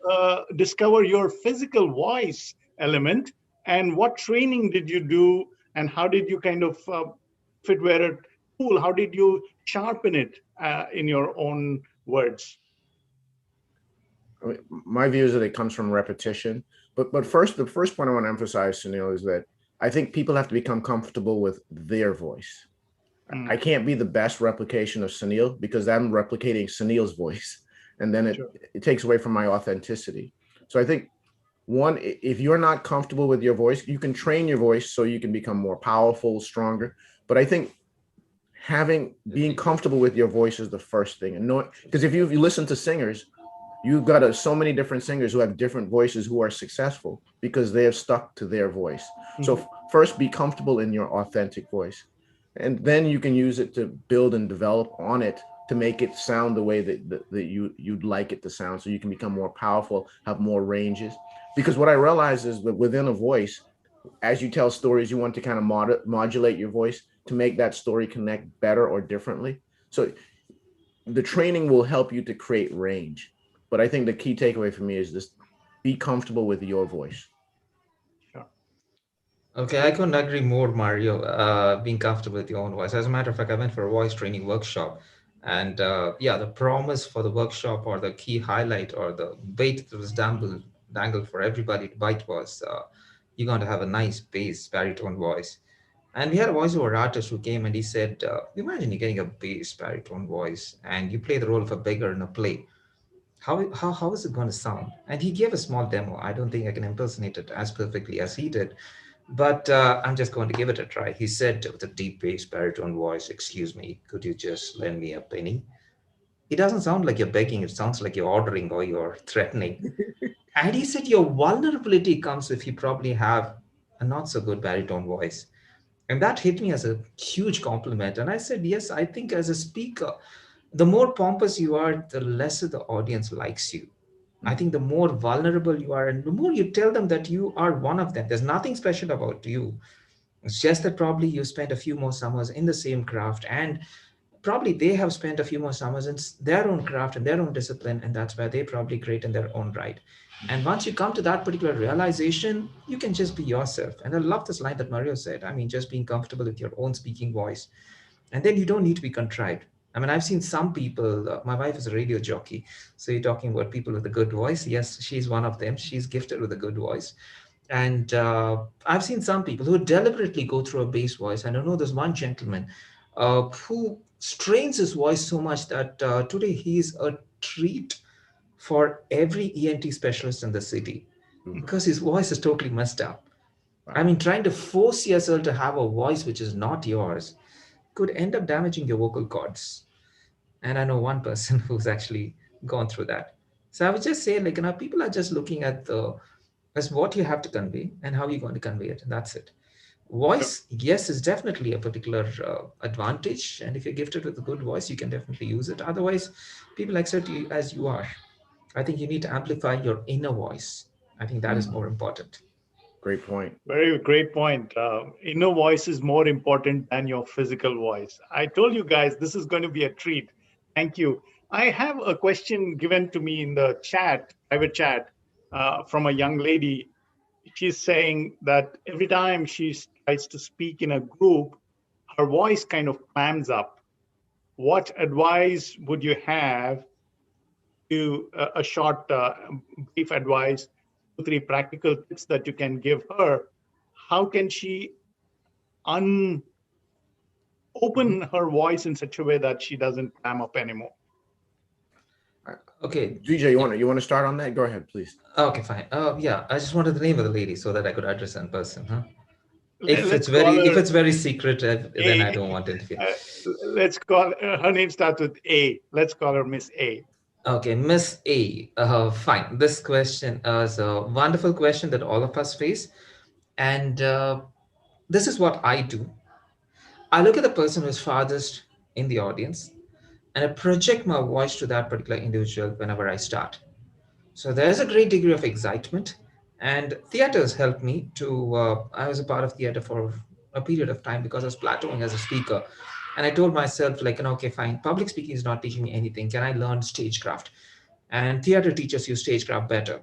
discover your physical voice element? And what training did you do? And how did you kind of fit where it tool? How did you sharpen it in your own words? I mean, my view is that it comes from repetition. But first, the first point I want to emphasize, Sunil, is that I think people have to become comfortable with their voice. I can't be the best replication of Sunil because I'm replicating Sunil's voice, and then it takes away from my authenticity. So I think, one, if you're not comfortable with your voice, you can train your voice so you can become more powerful, stronger. But I think being comfortable with your voice is the first thing. And because if you listen to singers, you've got so many different singers who have different voices who are successful because they have stuck to their voice. Mm-hmm. So first, be comfortable in your authentic voice. And then you can use it to build and develop on it to make it sound the way that you'd like it to sound, so you can become more powerful, have more ranges. Because what I realize is that within a voice, as you tell stories, you want to kind of modulate your voice to make that story connect better or differently. So the training will help you to create range. But I think the key takeaway for me is just be comfortable with your voice. Okay, I couldn't agree more, Mario, being comfortable with your own voice. As a matter of fact, I went for a voice training workshop. And the promise for the workshop, or the key highlight, or the bait that was dangled for everybody to bite was you're going to have a nice bass baritone voice. And we had a voiceover artist who came and he said, imagine you're getting a bass baritone voice and you play the role of a beggar in a play. How is it going to sound? And he gave a small demo. I don't think I can impersonate it as perfectly as he did. But I'm just going to give it a try. He said with a deep bass baritone voice, excuse me, could you just lend me a penny? It doesn't sound like you're begging. It sounds like you're ordering or you're threatening. And he said your vulnerability comes if you probably have a not so good baritone voice. And that hit me as a huge compliment. And I said, yes, I think as a speaker, the more pompous you are, the lesser the audience likes you. I think the more vulnerable you are, and the more you tell them that you are one of them, there's nothing special about you. It's just that probably you spent a few more summers in the same craft, and probably they have spent a few more summers in their own craft and their own discipline, and that's where they're probably great in their own right. And once you come to that particular realization, you can just be yourself. And I love this line that Mario said. I mean, just being comfortable with your own speaking voice. And then you don't need to be contrived. I mean, I've seen some people, my wife is a radio jockey. So you're talking about people with a good voice. Yes, she's one of them. She's gifted with a good voice. And I've seen some people who deliberately go through a bass voice. And I know there's one gentleman who strains his voice so much that today he's a treat for every ENT specialist in the city because his voice is totally messed up. Wow. I mean, trying to force yourself to have a voice which is not yours could end up damaging your vocal cords. And I know one person who's actually gone through that. So I would just say, people are just looking at as what you have to convey and how you're going to convey it. And that's it. Voice, yes, is definitely a particular advantage. And if you're gifted with a good voice, you can definitely use it. Otherwise, people accept you as you are. I think you need to amplify your inner voice. I think that is more important. Great point. Very great point. Inner voice is more important than your physical voice. I told you guys, this is going to be a treat. Thank you. I have a question given to me in the chat, private chat, from a young lady. She's saying that every time she tries to speak in a group, her voice kind of clams up. What advice would you have you a short, brief advice, 2, 3 practical tips that you can give her. How can she open her voice in such a way that she doesn't clam up anymore? Okay. DJ, you want to start on that? Go ahead, please. Okay, fine. Yeah, I just wanted the name of the lady so that I could address her in person. Huh? Let's call If her it's very secret, then I A. don't want to interfere. Let's call her name starts with A. Let's call her Miss A. Okay, Miss A. Fine. This question is a wonderful question that all of us face, and this is what I do. I look at the person who's farthest in the audience, and I project my voice to that particular individual whenever I start. So there's a great degree of excitement, and theaters helped me to. I was a part of theater for a period of time because I was plateauing as a speaker, and I told myself like, okay, fine. Public speaking is not teaching me anything. Can I learn stagecraft? And theater teaches you stagecraft better.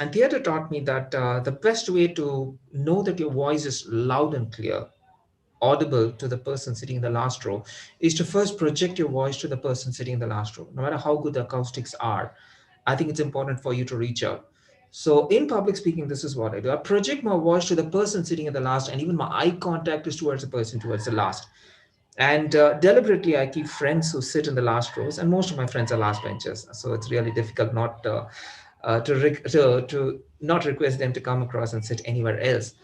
And theater taught me that the best way to know that your voice is loud and clear, audible to the person sitting in the last row, is to first project your voice to the person sitting in the last row. No matter how good the acoustics are, I think it's important for you to reach out. So in public speaking, this is what I do. I project my voice to the person sitting at the last, and even my eye contact is towards the person towards the last. And deliberately, I keep friends who sit in the last rows, and most of my friends are last benches. So it's really difficult not to not request them to come across and sit anywhere else.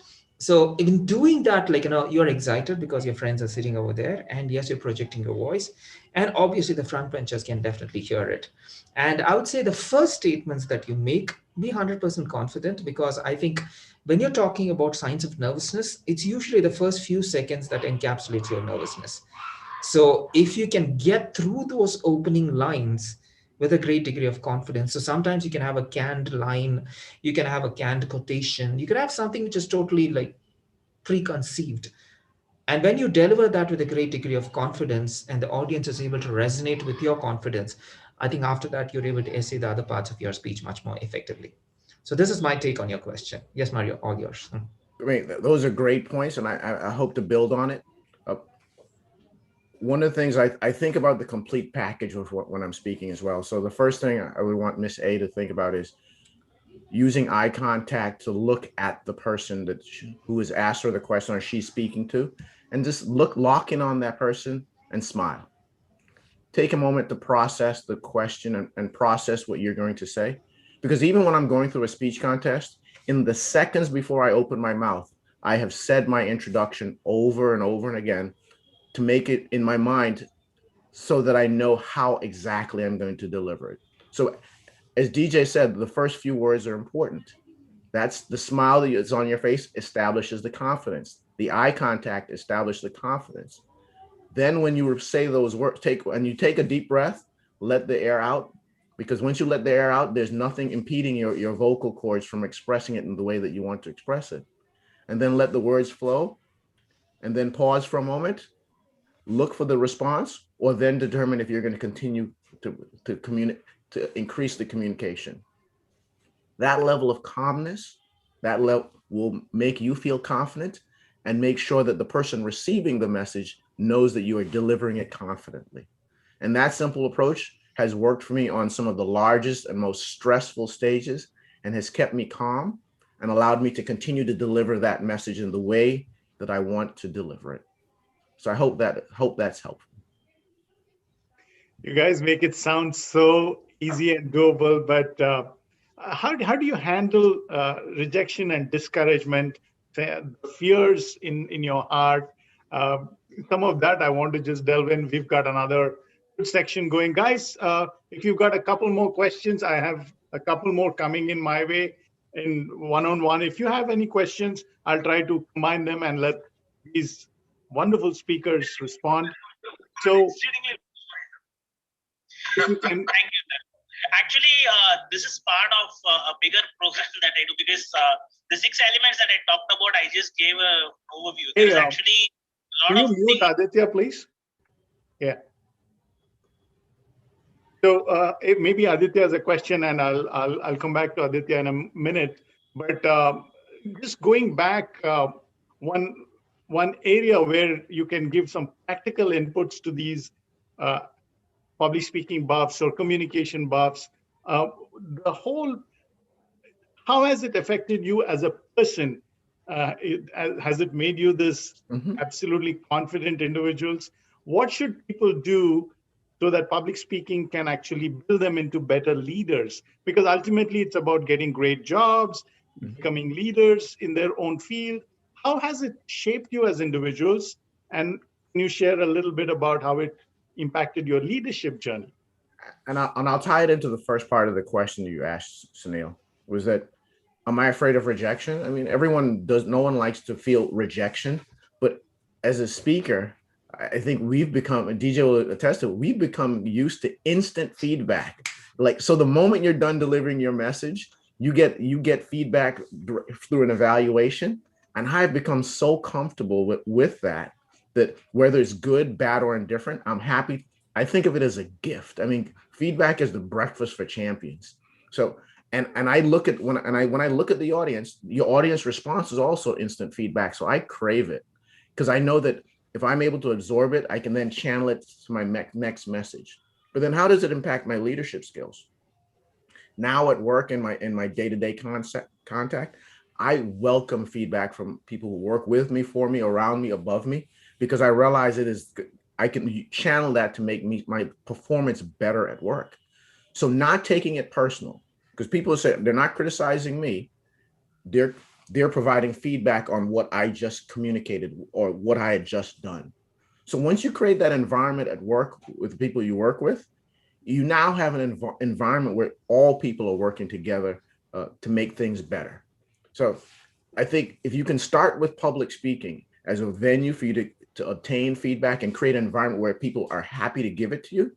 So in doing that, like, you're excited because your friends are sitting over there, and yes, you're projecting your voice, and obviously the front benchers can definitely hear it. And I would say the first statements that you make, be 100% confident, because I think when you're talking about signs of nervousness, it's usually the first few seconds that encapsulates your nervousness. So if you can get through those opening lines with a great degree of confidence, so sometimes you can have a canned line, you can have a canned quotation, you can have something which is totally like preconceived. And when you deliver that with a great degree of confidence and the audience is able to resonate with your confidence, I think after that, you're able to essay the other parts of your speech much more effectively. So this is my take on your question. Yes, Mario, all yours. I mean, those are great points, and I hope to build on it. One of the things I think about the complete package of when I'm speaking as well. So the first thing I would want Miss A to think about is using eye contact to look at the person who has asked her the question or she's speaking to, and just lock in on that person and smile. Take a moment to process the question and process what you're going to say. Because even when I'm going through a speech contest, in the seconds before I open my mouth, I have said my introduction over and over and again to make it in my mind so that I know how exactly I'm going to deliver it. So as DJ said, the first few words are important. That's the smile that's on your face establishes the confidence. The eye contact establishes the confidence. Then when you say those words, take a deep breath, let the air out, because once you let the air out, there's nothing impeding your vocal cords from expressing it in the way that you want to express it. And then let the words flow, and then pause for a moment, look for the response, or then determine if you're going to continue to communicate, to increase the communication. That level of calmness, that level will make you feel confident and make sure that the person receiving the message knows that you are delivering it confidently. And that simple approach has worked for me on some of the largest and most stressful stages and has kept me calm and allowed me to continue to deliver that message in the way that I want to deliver it. So I hope that's helpful. You guys make it sound so easy and doable, but how do you handle rejection and discouragement, the fears in your heart? Some of that I want to just delve in. We've got another good section going. Guys, if you've got a couple more questions, I have a couple more coming in my way in one-on-one. If you have any questions, I'll try to combine them and let these wonderful speakers respond. So if you can. Thank you. Actually, this is part of a bigger program that I do, because the 6 elements that I talked about, I just gave an overview. There's actually a lot of things. Mute Aditya, please? Yeah. So maybe Aditya has a question, and I'll come back to Aditya in a minute. But just going back, one area where you can give some practical inputs to these public speaking buffs or communication buffs, the whole, how has it affected you as a person? Has it made you this absolutely confident individuals? What should people do so that public speaking can actually build them into better leaders? Because ultimately it's about getting great jobs, becoming leaders in their own field. How has it shaped you as individuals? And can you share a little bit about how it impacted your leadership journey? And I'll tie it into the first part of the question you asked, Sunil, was that, am I afraid of rejection? I mean, everyone does, no one likes to feel rejection, but as a speaker, I think we've become, and DJ will attest to it, we've become used to instant feedback. Like, so the moment you're done delivering your message, you get feedback through an evaluation. And I've become so comfortable with that whether it's good, bad, or indifferent, I'm happy. I think of it as a gift. I mean, feedback is the breakfast for champions. So, and I look at when I look at the audience response is also instant feedback. So I crave it because I know that if I'm able to absorb it, I can then channel it to my next message. But then how does it impact my leadership skills? Now at work, in my day-to-day contact, I welcome feedback from people who work with me, for me, around me, above me, because I realize I can channel that to make my performance better at work. So not taking it personal, because people say they're not criticizing me, they're providing feedback on what I just communicated or what I had just done. So once you create that environment at work with the people you work with, you now have an environment where all people are working together to make things better. So I think if you can start with public speaking as a venue for you to obtain feedback and create an environment where people are happy to give it to you,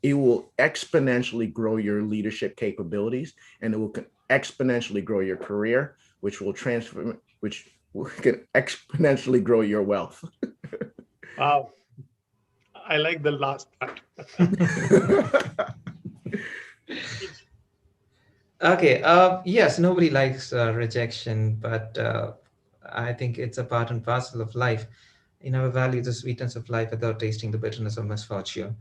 it will exponentially grow your leadership capabilities, and it will exponentially grow your career, which can exponentially grow your wealth. Wow. I like the last part. Okay. Yes, nobody likes rejection, but I think it's a part and parcel of life. You never value the sweetness of life without tasting the bitterness of misfortune.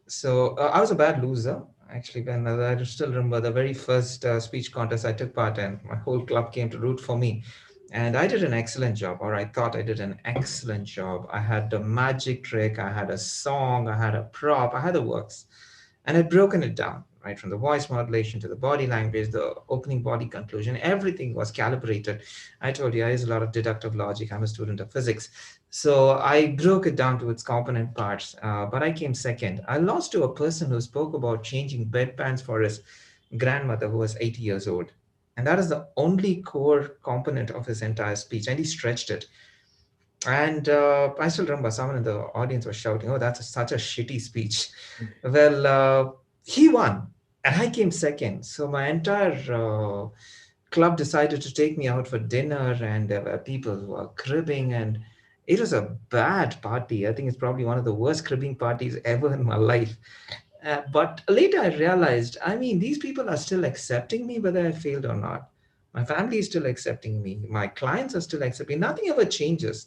So I was a bad loser, actually, when I still remember the very first speech contest I took part in. My whole club came to root for me. And I did an excellent job, or I thought I did an excellent job. I had the magic trick, I had a song, I had a prop, I had the works. And I'd broken it down, right? From the voice modulation to the body language, the opening body conclusion, everything was calibrated. I told you I use a lot of deductive logic. I'm a student of physics. So I broke it down to its component parts, but I came second. I lost to a person who spoke about changing bedpans for his grandmother who was 80 years old. And that is the only core component of his entire speech. And he stretched it. And I still remember someone in the audience was shouting, "Oh, that's such a shitty speech." Well, he won and I came second. So my entire club decided to take me out for dinner, and there were people who were cribbing, and it was a bad party. I think it's probably one of the worst cribbing parties ever in my life. But later I realized, I mean, these people are still accepting me whether I failed or not. My family is still accepting me. My clients are still accepting. Nothing ever changes.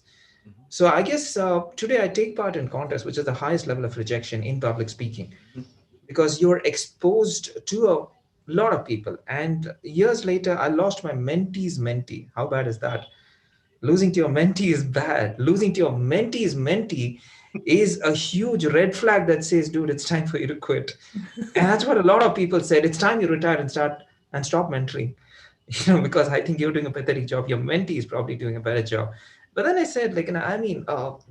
So I guess today I take part in contests, which is the highest level of rejection in public speaking, because you're exposed to a lot of people. And years later, I lost my mentee's mentee. How bad is that? Losing to your mentee is bad. Losing to your mentee's mentee is a huge red flag that says, dude, it's time for you to quit. And that's what a lot of people said. It's time you retire and stop mentoring. Because I think you're doing a pathetic job. Your mentee is probably doing a better job. But then I said,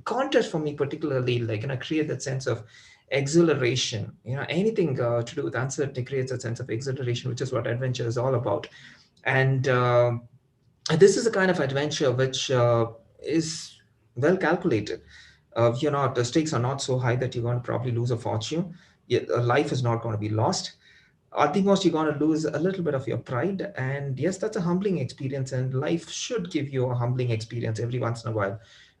contest for me particularly, create that sense of exhilaration. Anything to do with uncertainty creates a sense of exhilaration, which is what adventure is all about. And this is a kind of adventure which is well calculated. The stakes are not so high that you're going to probably lose a fortune. Life is not going to be lost. At the most, you're going to lose a little bit of your pride. And yes, that's a humbling experience. And life should give you a humbling experience every once in a while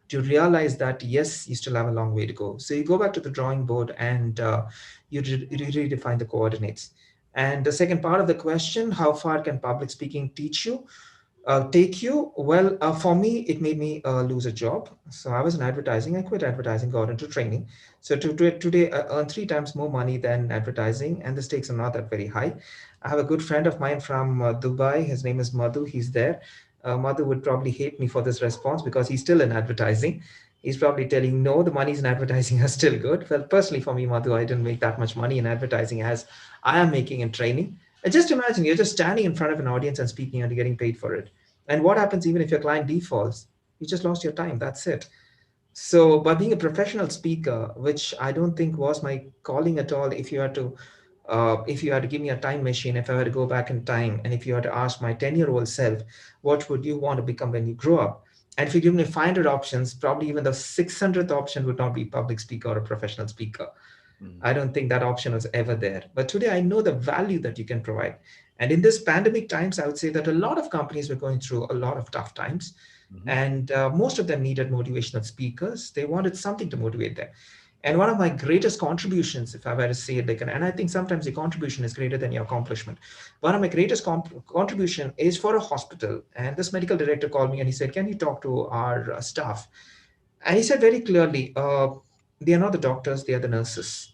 to realize that, yes, you still have a long way to go. So you go back to the drawing board and you redefine the coordinates. And the second part of the question, how far can public speaking teach you? Take you? Well, for me, it made me lose a job. So I was in advertising. I quit advertising, got into training. So today, I earn 3 times more money than advertising, and the stakes are not that very high. I have a good friend of mine from Dubai. His name is Madhu. He's there. Madhu would probably hate me for this response because he's still in advertising. He's probably telling, no, the monies in advertising are still good. Well, personally, for me, Madhu, I didn't make that much money in advertising as I am making in training. And just imagine you're just standing in front of an audience and speaking and you're getting paid for it. And what happens even if your client defaults? You just lost your time. That's it. So by being a professional speaker, which I don't think was my calling at all, if you had to give me a time machine, if I were to go back in time, and if you had to ask my 10-year-old self, what would you want to become when you grow up? And if you give me 500 options, probably even the 600th option would not be public speaker or a professional speaker. I don't think that option was ever there. But today I know the value that you can provide. And in this pandemic times, I would say that a lot of companies were going through a lot of tough times. And most of them needed motivational speakers. They wanted something to motivate them. And one of my greatest contributions, if I were to say it like, and I think sometimes the contribution is greater than your accomplishment. One of my greatest contribution is for a hospital. And this medical director called me and he said, can you talk to our staff? And he said very clearly, they are not the doctors, they are the nurses.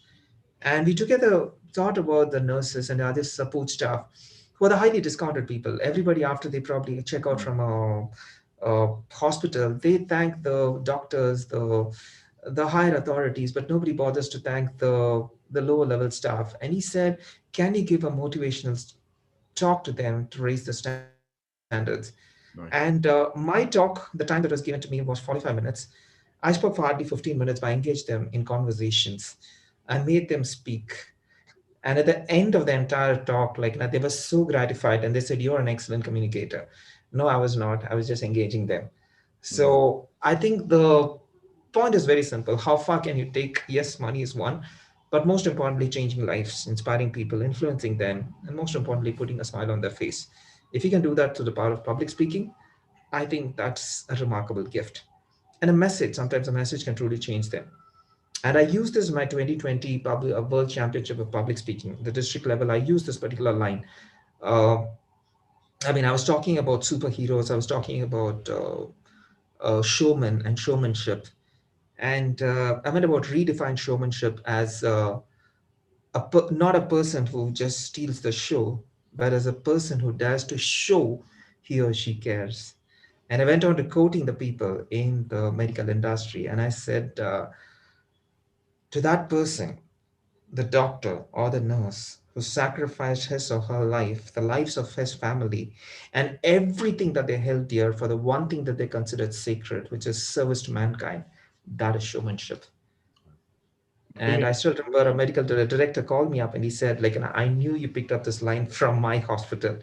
And we together thought about the nurses and the other support staff who are the highly discounted people. Everybody, after they probably check out from a hospital, they thank the doctors, the higher authorities, but nobody bothers to thank the lower level staff. And he said, can you give a motivational talk to them to raise the standards? Nice. And my talk, the time that was given to me was 45 minutes. I spoke for hardly 15 minutes, but I engaged them in conversations. I made them speak. And at the end of the entire talk, like they were so gratified and they said, you're an excellent communicator. No, I was not. I was just engaging them. So I think the point is very simple. How far can you take? Yes, money is one, but most importantly, changing lives, inspiring people, influencing them, and most importantly, putting a smile on their face. If you can do that through the power of public speaking, I think that's a remarkable gift. And a message, sometimes a message can truly change them. And I used this in my 2020 World Championship of Public Speaking, the district level. I used this particular line. Uh, I was talking about superheroes. I was talking about showmen and showmanship. And I meant about redefine showmanship as not a person who just steals the show, but as a person who dares to show he or she cares. And I went on to quoting the people in the medical industry. And I said, to that person, the doctor or the nurse who sacrificed his or her life, the lives of his family, and everything that they held dear for the one thing that they considered sacred, which is service to mankind, that is showmanship. And I still remember a medical director called me up and he said, like, I knew you picked up this line from my hospital,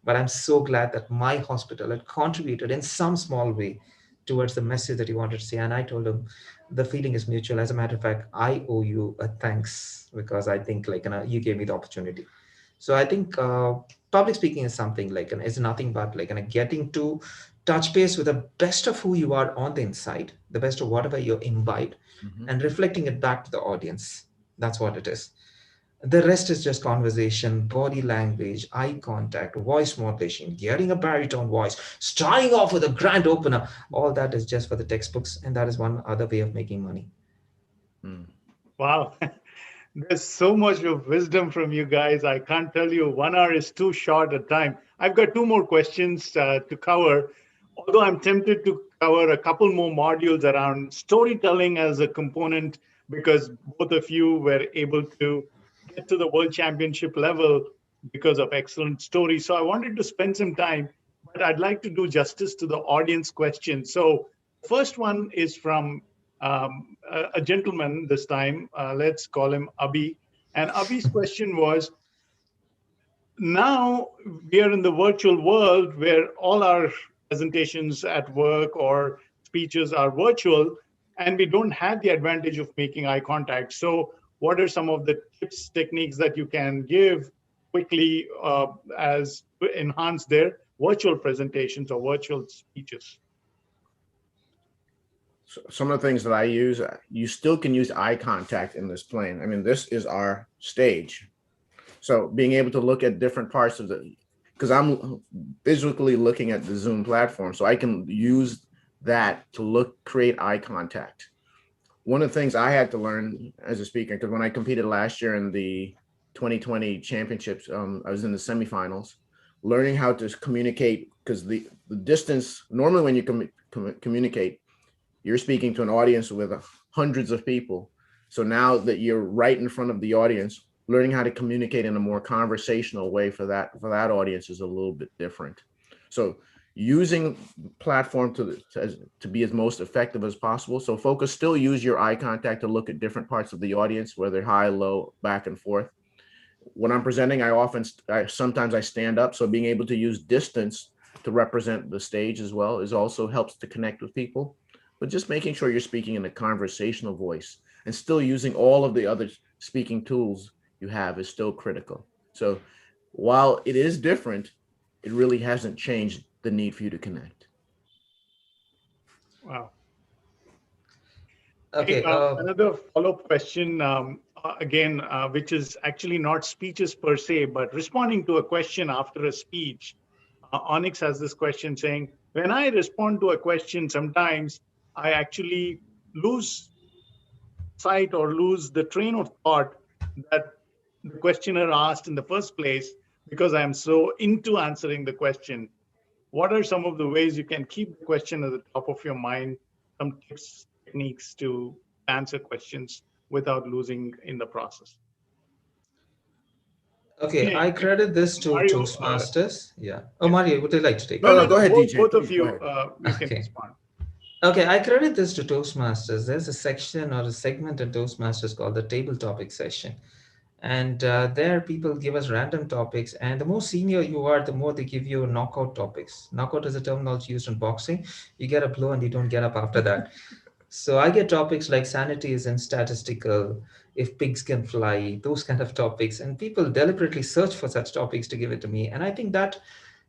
but I'm so glad that my hospital had contributed in some small way towards the message that you wanted to say. And I told him, the feeling is mutual. As a matter of fact, I owe you a thanks because I think you gave me the opportunity. So I think public speaking is something is nothing but getting to touch base with the best of who you are on the inside, the best of whatever you imbibe, and reflecting it back to the audience. That's what it is. The rest is just conversation, body language, eye contact, voice modulation, getting a baritone voice, starting off with a grand opener. All that is just for the textbooks, and that is one other way of making money. Wow. There's so much of wisdom from you guys. I can't tell you, 1 hour is too short a time. I've got 2 more questions to cover, although I'm tempted to cover a couple more modules around storytelling as a component, because both of you were able to get to the World Championship level because of excellent stories. So I wanted to spend some time, but I'd like to do justice to the audience questions. So first one is from a gentleman this time. Let's call him Abhi. And Abhi's question was, now we are in the virtual world where all our presentations at work or speeches are virtual, and we don't have the advantage of making eye contact. So what are some of the tips, techniques that you can give quickly as to enhance their virtual presentations or virtual speeches? So some of the things that I use, you still can use eye contact in this plane. This is our stage. So being able to look at different parts of because I'm visually looking at the Zoom platform, so I can use that to create eye contact. One of the things I had to learn as a speaker, because when I competed last year in the 2020 championships, I was in the semifinals, learning how to communicate, because the distance, normally when you communicate, you're speaking to an audience with hundreds of people. So now that you're right in front of the audience, learning how to communicate in a more conversational way for that audience is a little bit different. So using platform to be as most effective as possible. So focus, still use your eye contact to look at different parts of the audience, whether high, low, back and forth. When I'm presenting, sometimes I stand up. So being able to use distance to represent the stage as well also helps to connect with people. But just making sure you're speaking in a conversational voice and still using all of the other speaking tools you have is still critical. So while it is different, it really hasn't changed the need for you to connect. Wow. Okay. Hey, another follow-up question, again, which is actually not speeches per se, but responding to a question after a speech. Onyx has this question saying, when I respond to a question, sometimes I actually lose sight or lose the train of thought that the questioner asked in the first place because I'm so into answering the question. What are some of the ways you can keep the question at the top of your mind? Some tips, techniques to answer questions without losing in the process. Okay, I credit this to Mario, Toastmasters. Yeah. Oh, Mario, would you like to take it? No, go ahead, DJ. Both of you, you Okay. can respond. Okay, I credit this to Toastmasters. There's a section or a segment in Toastmasters called the table topic session. And there people give us random topics. And the more senior you are, the more they give you knockout topics. Knockout is a terminology used in boxing. You get a blow and you don't get up after that. So I get topics like sanity is statistical, if pigs can fly, those kind of topics. And people deliberately search for such topics to give it to me. And I think that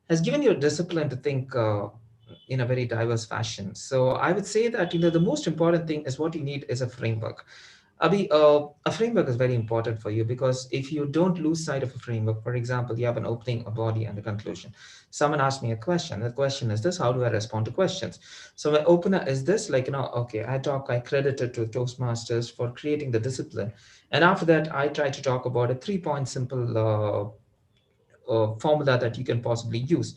has given you a discipline to think in a very diverse fashion. So I would say that the most important thing is what you need is a framework. Abhi, a framework is very important for you because if you don't lose sight of a framework, for example, you have an opening, a body, and a conclusion. Someone asked me a question. The question is this: how do I respond to questions? So my opener is this, okay, I credit it to Toastmasters for creating the discipline, and after that, I try to talk about a 3-point simple formula that you can possibly use.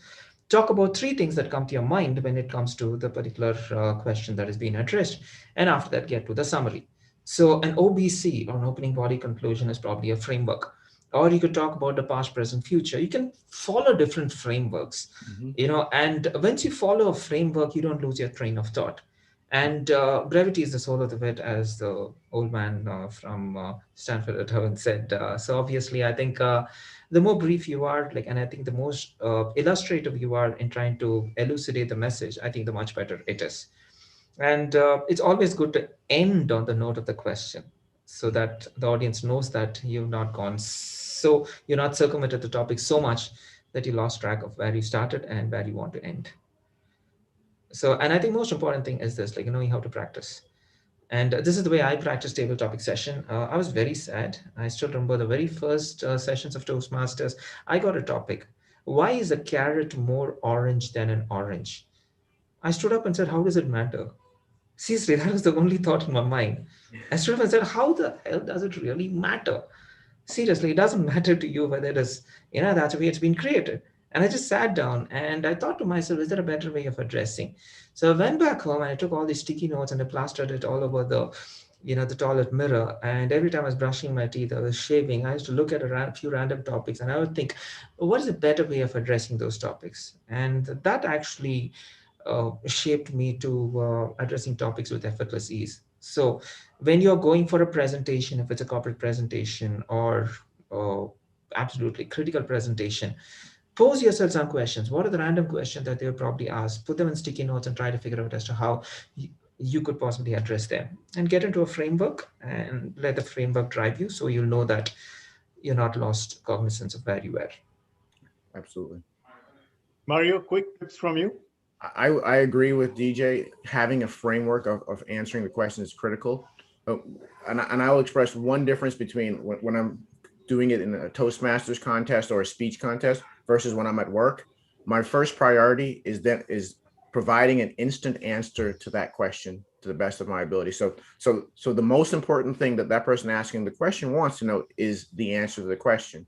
Talk about 3 things that come to your mind when it comes to the particular question that is being addressed, and after that, get to the summary. So an OBC, or an opening body conclusion, is probably a framework. Or you could talk about the past, present, future. You can follow different frameworks, and once you follow a framework, you don't lose your train of thought. And brevity is the soul of the wit, as the old man from Stanford at Harvard said. So obviously, I think the more brief you are, and I think the most illustrative you are in trying to elucidate the message, I think the much better it is. And it's always good to end on the note of the question so that the audience knows that you've not gone so, you're not circumvented the topic so much that you lost track of where you started and where you want to end. So, and I think most important thing is this, knowing how to practice. And this is the way I practice table topic session. I was very sad. I still remember the very first sessions of Toastmasters. I got a topic. Why is a carrot more orange than an orange? I stood up and said, how does it matter? Seriously, that was the only thought in my mind. I stood up and said, how the hell does it really matter? Seriously, it doesn't matter to you whether it is, that's the way it's been created. And I just sat down and I thought to myself, is there a better way of addressing? So I went back home and I took all these sticky notes and I plastered it all over the toilet mirror. And every time I was brushing my teeth, I was shaving, I used to look at a few random topics and I would think, what is a better way of addressing those topics? And that actually shaped me to addressing topics with effortless ease. So when you're going for a presentation, if it's a corporate presentation or absolutely critical presentation, pose yourself some questions. What are the random questions that they'll probably ask? Put them in sticky notes and try to figure out as to how you could possibly address them, and get into a framework and let the framework drive you so you'll know that you're not lost cognizance of where you were. Absolutely. Mario, quick tips from you. I agree with DJ. Having a framework of answering the question is critical. And I will express one difference between when I'm doing it in a Toastmasters contest or a speech contest versus when I'm at work, my first priority is providing an instant answer to that question to the best of my ability. So the most important thing that person asking the question wants to know is the answer to the question.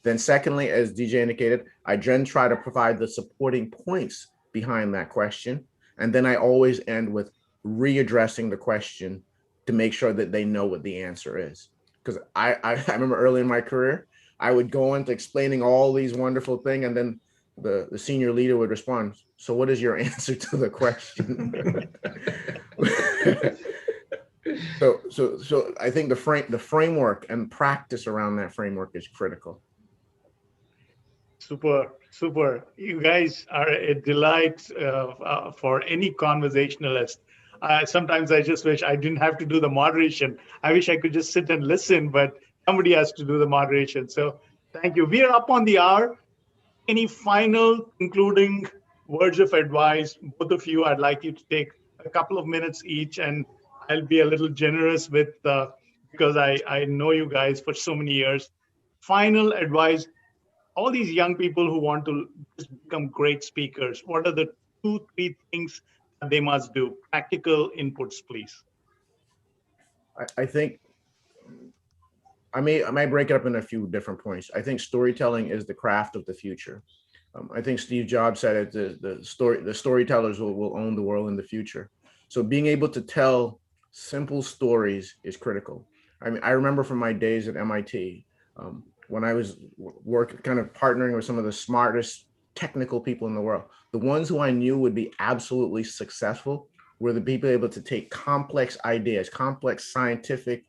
Then secondly, as DJ indicated, I then try to provide the supporting points behind that question. And then I always end with readdressing the question to make sure that they know what the answer is. Because I remember early in my career, I would go into explaining all these wonderful things, and then the senior leader would respond, so what is your answer to the question? So I think the framework and practice around that framework is critical. Super. You guys are a delight for any conversationalist. Sometimes I just wish I didn't have to do the moderation. I wish I could just sit and listen, but somebody has to do the moderation. So thank you. We are up on the hour. Any final concluding words of advice? Both of you, I'd like you to take a couple of minutes each, and I'll be a little generous with because I know you guys for so many years. Final advice. All these young people who want to just become great speakers, what are the 2-3 things that they must do? Practical inputs, please. I think I may break it up in a few different points. I think storytelling is the craft of the future. I think Steve Jobs said it, the storytellers will own the world in the future. So being able to tell simple stories is critical. I mean, I remember from my days at MIT, when I was kind of partnering with some of the smartest technical people in the world, the ones who I knew would be absolutely successful were the people able to take complex ideas, complex scientific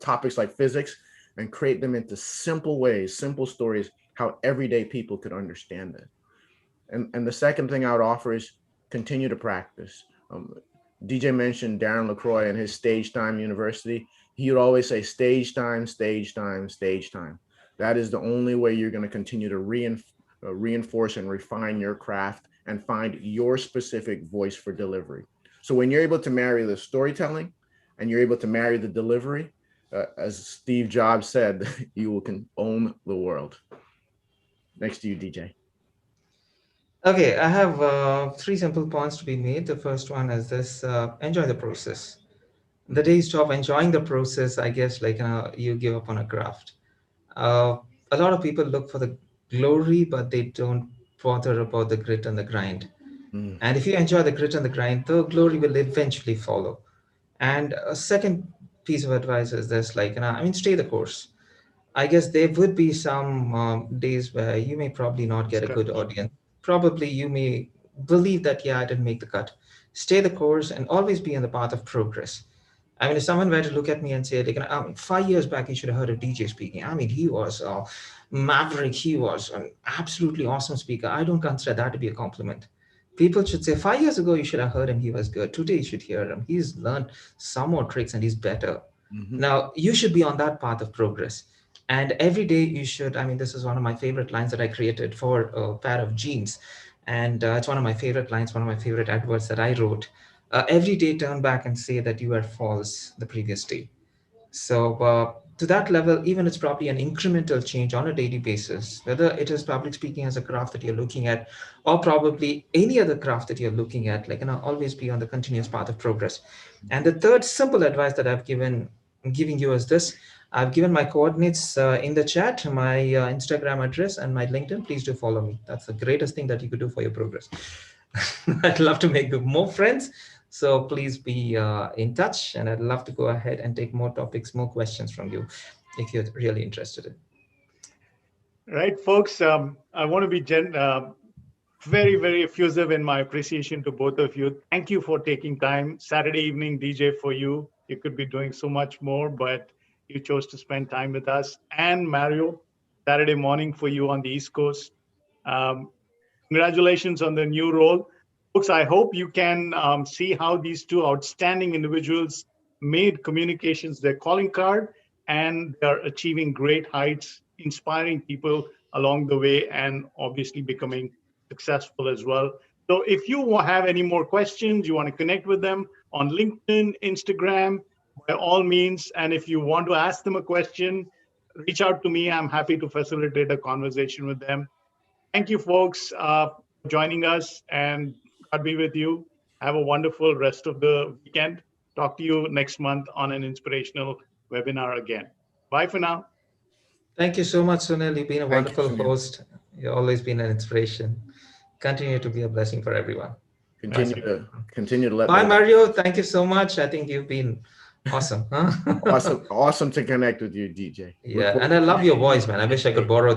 topics like physics, and create them into simple ways, simple stories, how everyday people could understand it. And the second thing I would offer is continue to practice. DJ mentioned Darren LaCroix and his Stage Time University. He would always say, stage time, stage time, stage time. That is the only way you're going to continue to reinforce and refine your craft and find your specific voice for delivery. So when you're able to marry the storytelling and you're able to marry the delivery, as Steve Jobs said, you can own the world. Next to you, DJ. Okay, I have 3 simple points to be made. The first one is this: enjoy the process. The day you stop enjoying the process, I guess, like you give up on a craft. A lot of people look for the glory, but they don't bother about the grit and the grind. And if you enjoy the grit and the grind, the glory will eventually follow. And a second piece of advice is this, like, stay the course. I guess there would be some days where you may probably not get a good audience. Probably you may believe that, yeah, I didn't make the cut. Stay the course and always be on the path of progress. I mean, if someone were to look at me and say, like, 5 years back, you should have heard of DJ speaking. I mean, he was maverick. He was an absolutely awesome speaker. I don't consider that to be a compliment. People should say, 5 years ago, you should have heard him. He was good. Today, you should hear him. He's learned some more tricks and he's better. Mm-hmm. Now, you should be on that path of progress. And every day you should, this is one of my favorite lines that I created for a pair of jeans. And it's one of my favorite lines, one of my favorite adverts that I wrote. Every day turn back and say that you were false the previous day. So to that level, even it's probably an incremental change on a daily basis, whether it is public speaking as a craft that you're looking at, or probably any other craft that you're looking at, always be on the continuous path of progress. And the third simple advice that I'm giving you is this. I've given my coordinates in the chat, my Instagram address and my LinkedIn. Please do follow me. That's the greatest thing that you could do for your progress. I'd love to make more friends. So please be in touch, and I'd love to go ahead and take more topics, more questions from you if you're really interested in. Right, folks. I want to be very, very effusive in my appreciation to both of you. Thank you for taking time. Saturday evening, DJ, for you. You could be doing so much more, but you chose to spend time with us. And Mario, Saturday morning for you on the East Coast. Congratulations on the new role. Folks, I hope you can see how these two outstanding individuals made communications their calling card, and they're achieving great heights, inspiring people along the way, and obviously becoming successful as well. So if you have any more questions, you want to connect with them on LinkedIn, Instagram, by all means. And if you want to ask them a question, reach out to me. I'm happy to facilitate a conversation with them. Thank you, folks, for joining us, and God be with you. Have a wonderful rest of the weekend. Talk to you next month on an inspirational webinar again. Bye for now. Thank you so much, Sunil. You've been a Thank you, wonderful Sunil. host. You've always been an inspiration. Continue to be a blessing for everyone. Continue to let. Bye, Mario. Thank you so much. I think you've been awesome. Huh? Awesome to connect with you, DJ. Yeah, and I love your voice, man. I wish I could borrow